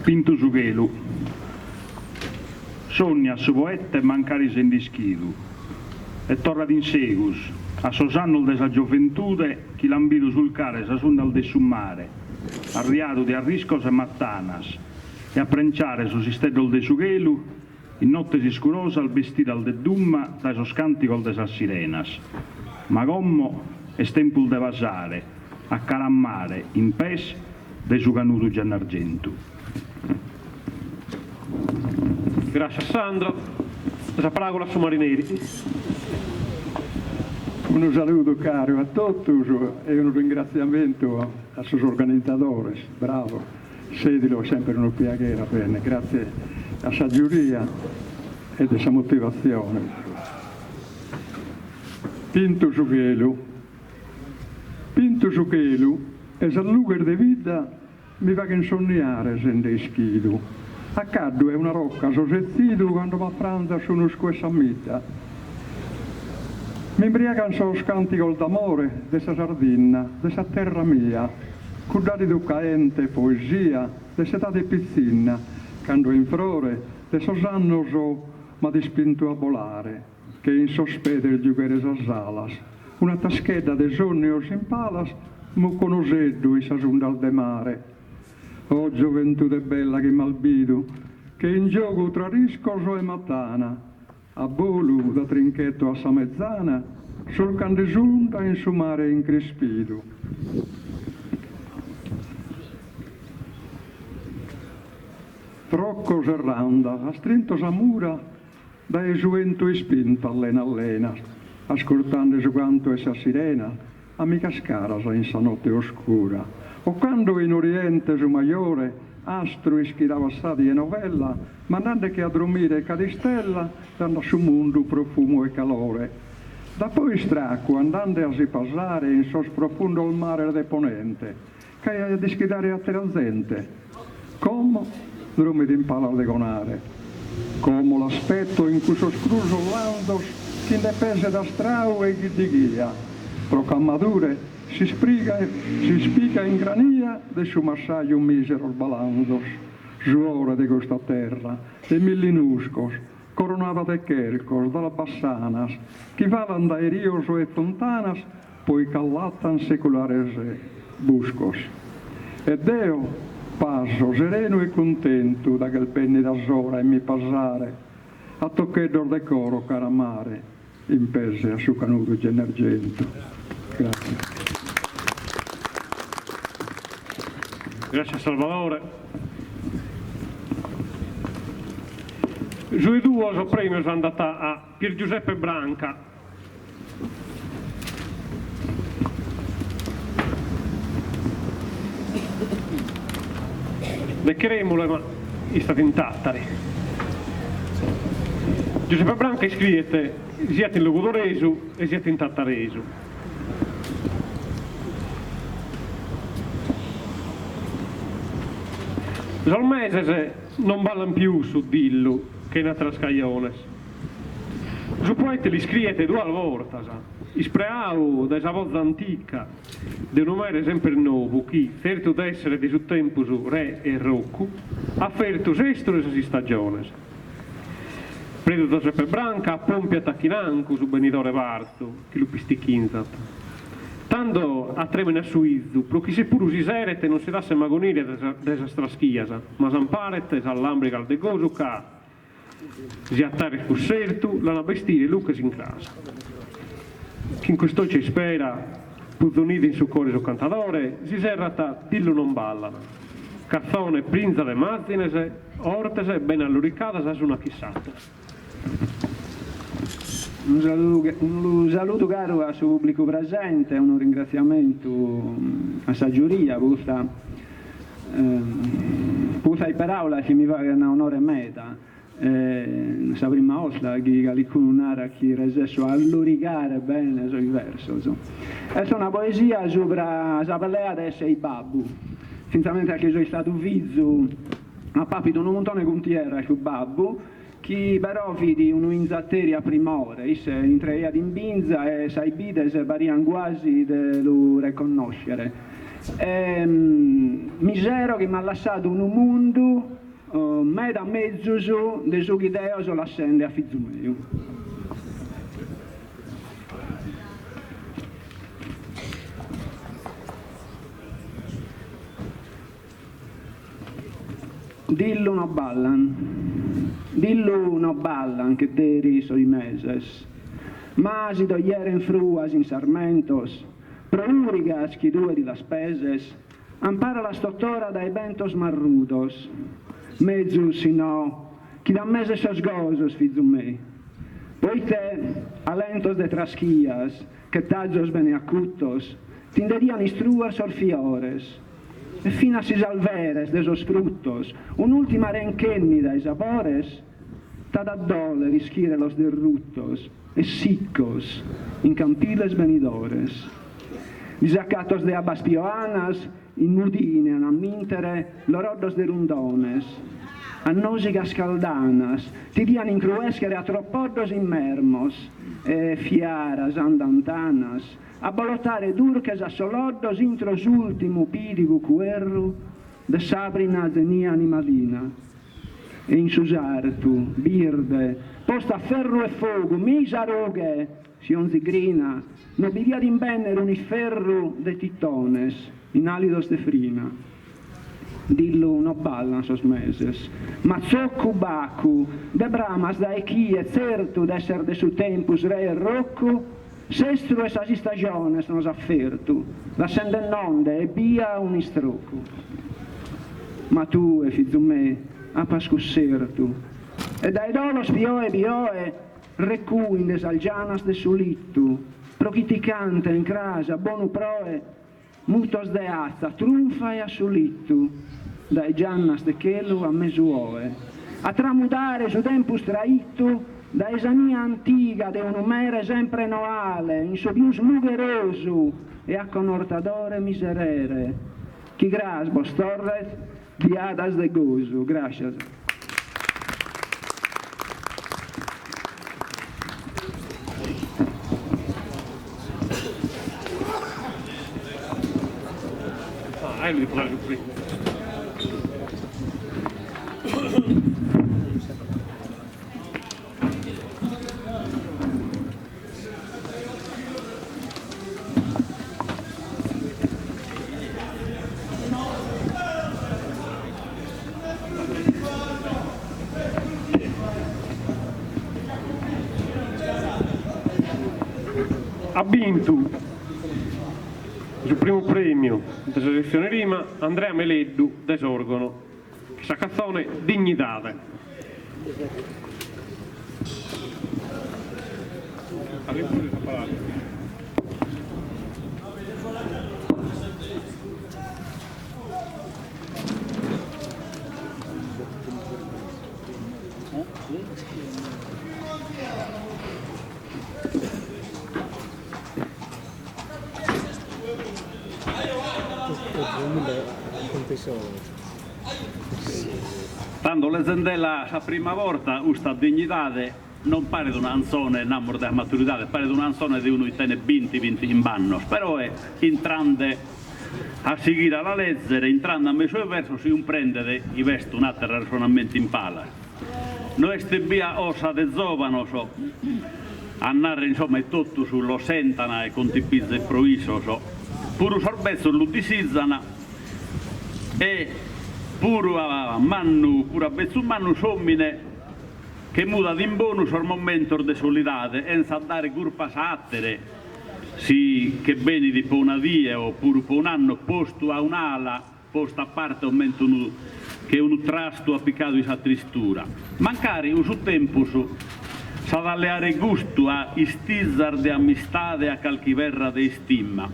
Pinto Zughelu. Sogna su poeta e mancari sendischidu, e torna d'insegus, a sosanno desa gioventude, chi l'ambidu sul care sa sunnal de summare, arriado de arriscos e mattanas, e a prenciare su sistedol de sughelu, in notte si scurosa al vestito al de dumma, da esos canticol de sa sirenas. Ma gommo è tempul de vasare, a carammare, in pes, de su canudo giannargentu. Grazie Sandro. La parola su Marineri. Un saluto caro a tutti e un ringraziamento a sus organizzatori, bravo, sedilo sempre una piacere, bene, grazie a sa giuria e a sa motivazione. Pinto Zughelu e sa lugar de vita mi va che insonniare se ne schidu. Accaddu è una rocca, sosezzidu quando va a pranza su uno squessammita. Mi imbriagan so canticol d'amore de sa sardina, de sa terra mia, cuddati ducaente poesia, de setà di pizzina, quando in frore, de sosanno so, ma di spinto a volare, che in sospede il giugere sa salas, una taschetta de sonni o simpalas, mu conoseddu i sa sundal de mare. Oh gioventù bella che malbidu, che in gioco tra riscoso e matana, a bolu da trinchetto a sa mezzana, sul candesunta in su mare increspidu. Trocco serranda, a strinto sa mura, da esuento e spinta allena, ascoltando su quanto essa sirena, amica scarasa in sa notte oscura. O quando in Oriente su Maiore, astro ischirava stadi e novella, mandando che a dormire cadistella, dando su mondo profumo e calore. Da poi stracco, andando a si passare in sos profondo il mare de ponente, che a dischidare a terrazente. Come drume d'impala a legonare, come l'aspetto in cui soscruso landos, chi ne pese da strau e chi di ghia, procammadure, si spica in grania de su massaio misero balandos, suore de questa terra, de millinuscos, coronata de quercos, dalla bassanas, chi valan da rios e fontanas, poi callatan seculares buscos. E Deo passo sereno e contento da quel penni da sora e mi passare, a toccheddor de coro caramare, in pese a su canuto genergento. Grazie. Grazie Salvatore. Sui due premi sono andata a Pier Giuseppe Branca le cremule, ma è stato in tattari. Giuseppe Branca scrive siete in Lugudoresu e siete in Tattaresu. Solmese non ballano più su Dillu che in altre scagliones. Su poeti li scrivete due volte, ispreau desa voz antica, de un umere sempre nuovo, chi, ferto d'essere di su tempo su re e rocco, ha ferto estro e stagiones. Predo Giuseppe Branca a Pompi a Tacchinancu su Benidore Varto, che lo pistichinzat. Tanto a tremene a Suizzu, pro chi se pur usiserete non si dasse magonire desa straschiasa, ma s'amparete s'allambrica al degosu ca si attare spussertu, l'hanno vestire Lucas in casa. Chi in questo ci spera, puzzonide in su cuore su cantadore, si serrata dillo non ballano. Cazzone prinza le mazzinese, ortese ben alluricata su una chissata. Un saluto caro al suo pubblico presente, un ringraziamento a giuria, questa per aula che mi va una onore meta. Sa prima osla che qualcuno che resesso all'uricare bene sui versi. È una poesia sopra la pelea di sei babbu. Sinceramente che sono stato vizzo a papito un montone contiera su babbu, che però vidi un'inzatteria primore, se intreia in binza e sai bide se variano quasi da lo riconoscere. Misero che mi ha lasciato un mondo me da mezzo su de su idea so l'assende a fizzo mio. Dillo no ballan che deri so i meses, ma si toglieren fruas in sarmentos, prourigas chi due di las peses, ampara la stottora dai bentos marrudos, mezzo sino, chi da mese sos gozos fizzo me, poite alentos de traschias, che tagios bene acutos, tinderian istruar sorfiores, e fino a sis alveres de esos frutos, un'ultima renchenni dai sapores, tad addole rischire los derrutos, e siccos, in campiles venidores. Disaccatos de abas pioanas, innudinean a mintere loroddos de rundones, a nosigas caldanas, tidian in cruescere a troppoddos immermos, e fiaras andantanas, a bolotare durches a soloddos intros ultimu pidigu cuerru, de sabrina zenia animalina, e in susartu, birde, posta ferro e fogo, misarughe, sion zigrina, nobilia d'inbennere uniferru de titones, in alidos de frina. Dillo no ballan sos meses, ma zoccu bacu, de bramas da echie, certo d'esser de su tempus re e rocco, sestru e sasi stagiones nos affertu, l'assenden onde e via un istrocco. Ma tu, e fizzo me, a pascussertu, e dai dolos bioe, recu in des algianas de sulittu, prochiticante in crasa, bonu proe, mutos de azza, trunfa e assulittu, dai giannas de chelu a mesuoe, a tramudare su tempus traittu, da esania antiga de un umere sempre noale, in so più smugherosu e a conortadore miserere, chi gras bostorret diadas de gozu. Gracias. Ha vinto il primo premio della selezione Rima Andrea Meleddu d'Esorgono, che sa canzone Dignidade. Tanto le zendella la prima volta questa dignità non pare di una canzone innamorata della maturità, pare di una canzone di uno che tiene 20 in banno, però è entrando a seguire la leggere, entrando a me suoi verso si comprende i vesti un altro ragionamento in pala. Noi ste via osa de giovano so, andare insomma è tutto sullo sentana e con tipizza e proviso so, pure sorbezzo lo disizzana e pure a mannu, pure a bezzo mannu sommine che muda di bonus al momento di solidarietà e sa dare curpa sattere sì che beni di per una via oppure per un anno posto a un'ala posto a parte un momento che un trasto appiccato di sa tristura mancari su tempo su sa dare gusto a istizzar di amistade a calchiverra di stimma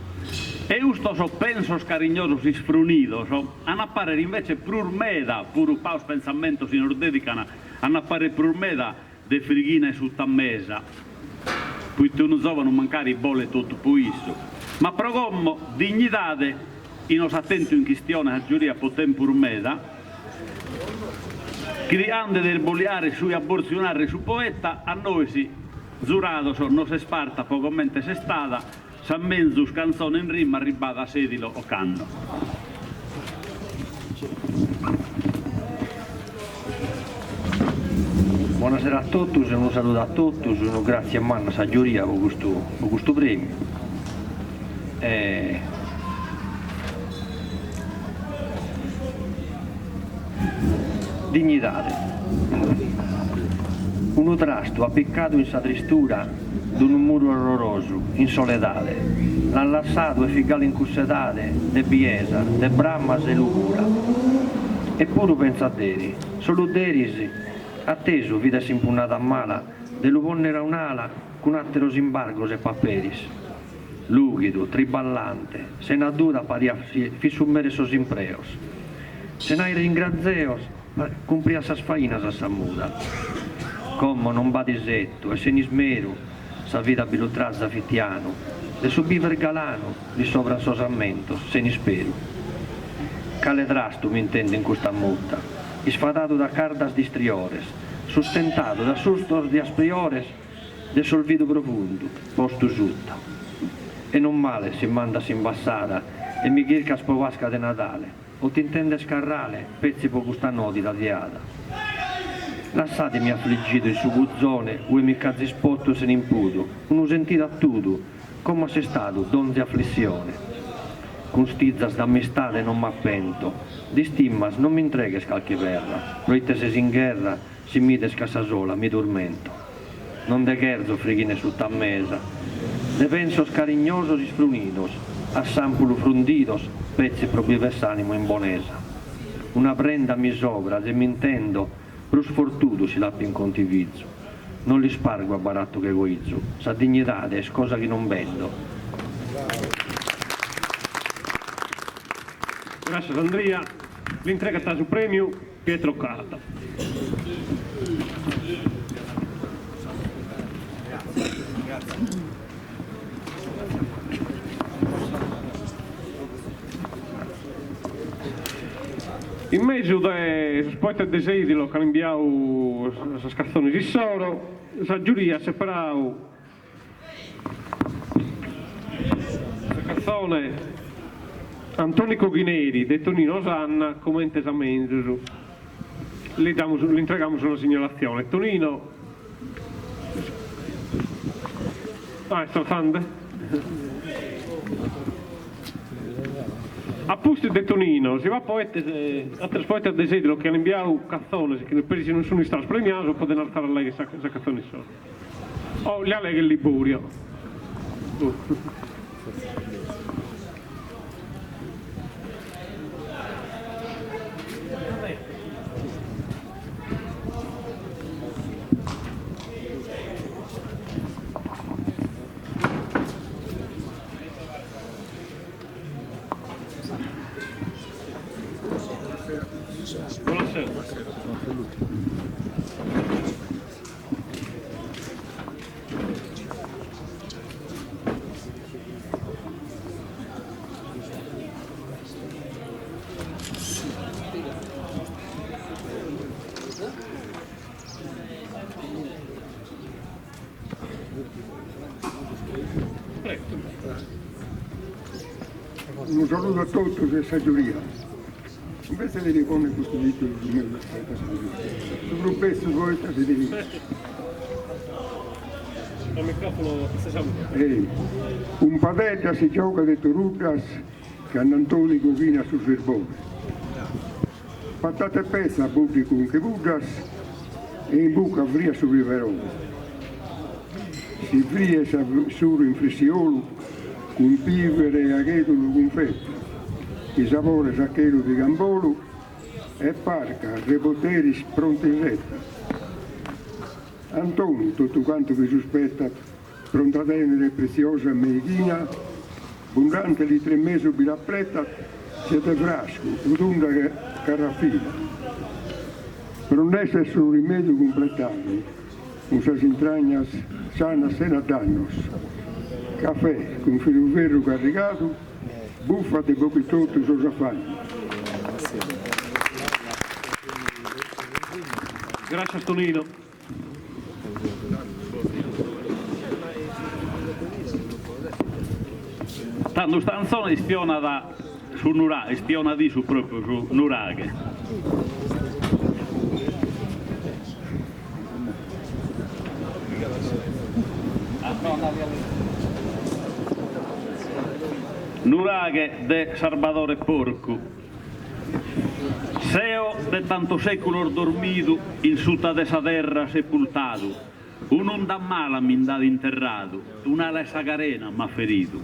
e giusto so penso scarignoso si sfrunido so a apparire invece prurmeda pure paus pensamento si non dedicano a apparire prurmeda de frighine su tammesa poi tu non giovane mancare bolle tutto puisso ma progommo dignitade in os attento in questione a giuria potem prurmeda creando del boleare sui abbozionare su poeta a noi si giurato so non se sparta poco mente se stata sa mezzo canzone in rima ribada sedilo o canno. Buonasera a tutti, un saluto a tutti, grazie a Manna Saggioria per questo premio. Dignità. Uno trasto appiccato in sa tristura d'un muro orroroso, in soledade, l'han lasciato e figato in cussedate, de biesa, de brammas e lucura. Eppure pensaderi, solo derisi, atteso vita impugnata a mala, de luponnera un'ala, con atteros imbargos e paperis. Lugido, triballante, se na dura paria fissumere sos impreos. Se n'hai ringrazeos, cumpria sas fainas a sa muda. Come non va disetto, e se ni smeru, sa vita bilutrazza fittiano, de subiver galano, di sovra sosamento, se ni spero. Cale trasto mi intende in questa multa, isfadato da cardas di striores, sustentato da sustos di aspriores, de solvido profondo, posto giutta. E non male si manda s'imbassata, e mi ghirca spovasca de Natale, o ti intende scarrale, pezzi po' questa nodi da diada. Lasciatemi affliggito in su guzzone, ue mi cazzi spotto se ne imputo, uno sentito a tutto, come se stato donze afflizione. Con stizzas d'amistade non m'appento, di stimmas non mi intreghes calche verra, proite se in guerra, si mites casa sola, mi tormento. Non de cherzo frighine su tammesa, de penso scarignosos e sfrunidos, a sampulo frundidos, pezzi proprio versanimo in bonesa. Una prenda mi sopra, se mi intendo, pro sfortuto si lappi in contivizzo, non li spargo a baratto che egoizzo, sa dignità è cosa che non vendo. Grazie Andrea, l'intrega su premio Pietro Carta. In mezzo dei sport desidero che abbiamo le scazzoni di soro, la giuria ha separato la canzone Antonio Coghineri di Tonino Osanna come intesamento. Le entreghiamo una segnalazione. Tonino, sta fando? A posto di Tonino, si va poi a trasporti a desidero che hanno inviato canzoni che per non sono stati premiati o possono fare a lei questa canzone solo. O le alleghe in Liguria. Buonasera. un saluto a tutti e saggioria. Invece di ripone questo dito di me, su un pezzo poi si deve. Il microfono si saluta. Un padella si gioca di Torudas che Antoni covina sul verbone. Patate pezza a buchi con che budas e in buca vria su viverone. Si vria solo in frissiolo con pivere e aghetolo con fetta. Il sapore sacchero di gambolo e parca, reboteris pronti in retta. Antonio, tutto quanto vi sospetta, pronta a tenere preziosa medichina, abbondante di 3 mesi vi rappretta, siete frasco, rotonda carraffina. Per non essere un rimedio completato, usas intragnas sanas e dannos. Caffè con filo ferro caricato, buffate pochi tutti i suoi affanni. Grazie Tonino. Tanto sta canzone spiona su Nuraghe, spiona di su proprio su Nuraghe. Nuraghe de Salvatore Porco. Seo de tanto século dormido, in suta de esa terra sepultado. Un'onda mala mi ha interrato, un'ala sagarena m'ha ferito.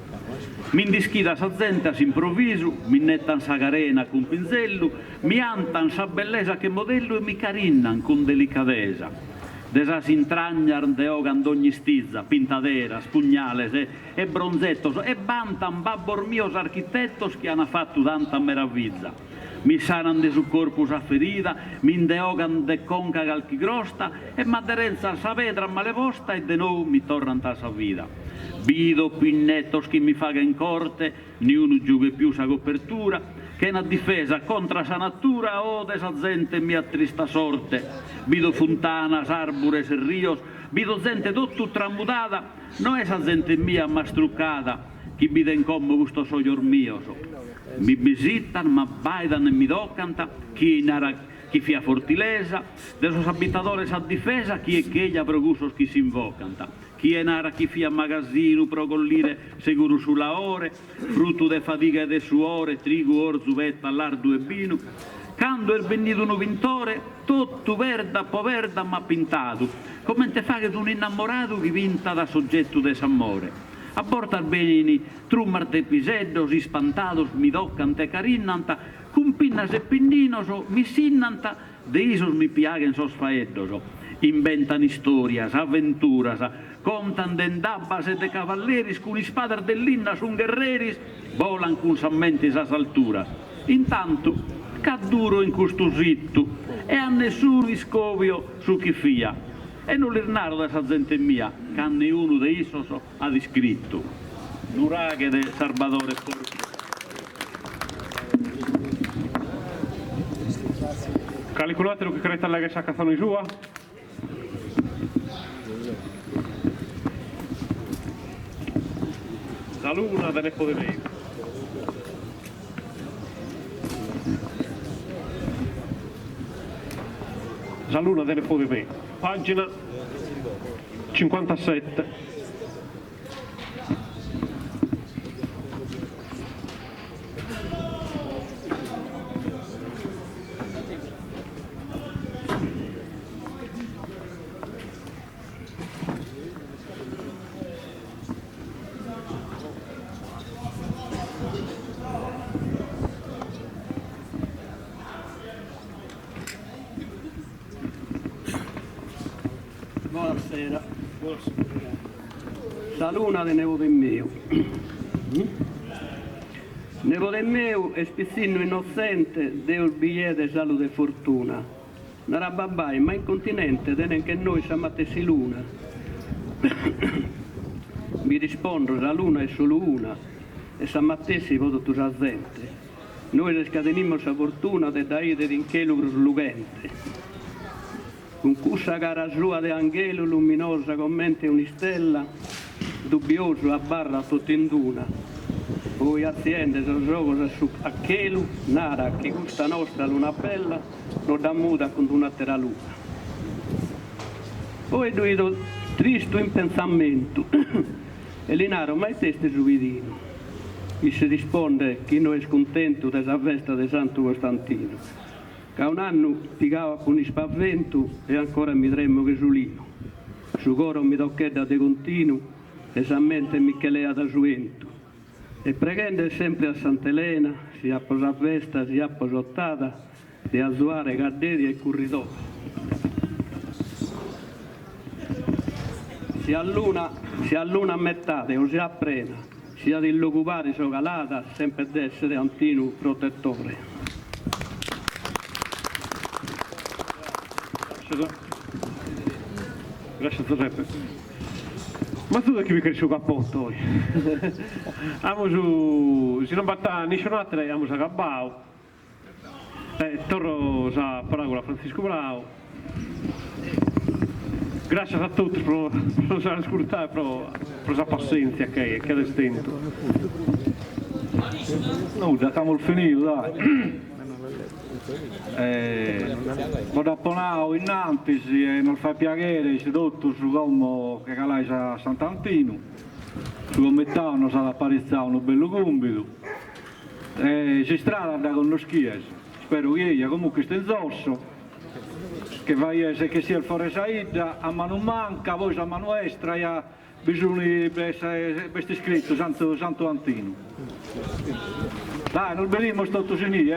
Mi indischida sa gente all'improvviso, mi nettan sagarena con pinzello, mi antan sa bellezza che modello e mi carinnan con delicatezza. Desas intragnan de ogan d'ogni stizza, pintaderas, pugnales e bronzettos, e bantan babbor mios architettos che hanno fatto tanta meraviglia. Mi sanan de su corpus a ferida, mi indeogan de conca calchi grosta, e m'aderenza sa vedra malevosta e de nou mi tornan ta sa vida. Vido pinnettos chi mi faga in corte, niuno giuve più sa copertura, che una difesa contra sa natura o de sa gente mia trista sorte. Vido fontanas, arbures e rios, vido gente tutto tramudata, no è sa gente mia ma struccata, chi vide in come gusto soglior mio. Mi visitan, ma baidan e mi doccanta, chi fia fortilesa, de sos abitadores a difesa, chi è che ella progusos chi si invocanta, chi è nara chi fia magazzino pro collire seguro sulla ore, frutto de fatica e de suore, trigo, orzu, vetta, lardo e vino, quando è venuto un vintore, tutto verda, poverda ma pintato, come te fa che un innamorato che vinta da soggetto de s'amore. A portar benini, trummarte episedios, ispantados, mi doccante carinnanta, cum pinnas e pinninos, mi sinnanta, de isos mi piaguen sos faeddos. Inventan historias, avventuras, contan de endabbas e de cavalleris, cun ispadar dell'innas un guerreris, volan cun sammentis as alturas. Intanto, cadduro in custusittu, e a nessuno iscovio su chi fia. E non l'irnaro da sa gente mia, che uno de isos ha descritto. Nuraghe de Salvatore Porco. Calcolatelo che creta la che sa canzone sua. La luna delle podemei. La luna delle podemei. Pagina 57. Buonasera. La luna de nevo del mio. Nevo del mio è spizzino innocente del biglietto di salute e fortuna. Non rabbabai, ma in continente tenen che noi siamo a tessi luna. Mi rispondo, la luna è solo una e siamo a tessi voto tu sa gente. Noi scatenimmo sa fortuna de daide d'inchelo lugente. Con cussa cara sua de angelo luminosa commente un'istella, dubbioso a barra tutto in duna. poi aziende sono gioco su Achelu, nara che gusta nostra luna bella, non da muda con una terra luna. Poi duido tristo in pensamento, e l'inaro mai teste su vidino. E si risponde chi non è scontento della festa di Santo Costantino, che un anno pigava con il spavento e ancora mi tremo che sulino. Su coro mi tocchetta di continuo, esattamente Michelea da Suento. E pregando sempre a Sant'Elena, si apposa a festa, si apposottata, di azzuare cadderi e corridoi. Si alluna a metà o si apprena, sia di illocupare so calata, sempre di essere antino protettore. Grazie Giuseppe. Ma tu da chi mi credi su cappotto? Amo su, se non batta nessun'altra, amo su Gabbao. Torno a paragola Francisco Bravo. Grazie a tutti per la ascoltare, per la pazienza che è stento. No, già siamo finiti, dai. Vado a Ponao innanzi e non fa piacere, si tutto su come che calai a Sant'Antino, su come stanno sa apparizzare un bello compito. Si strada da con lo schies, spero che ella comunque stia in zosso. Che vai che sia il Fore Saida, a mano manca, voi a mano estra, e ha bisogno di essere scritto Santo Antino. Dai, non vediamo sto così,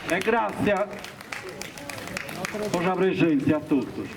E grazie per la presenza a tutti.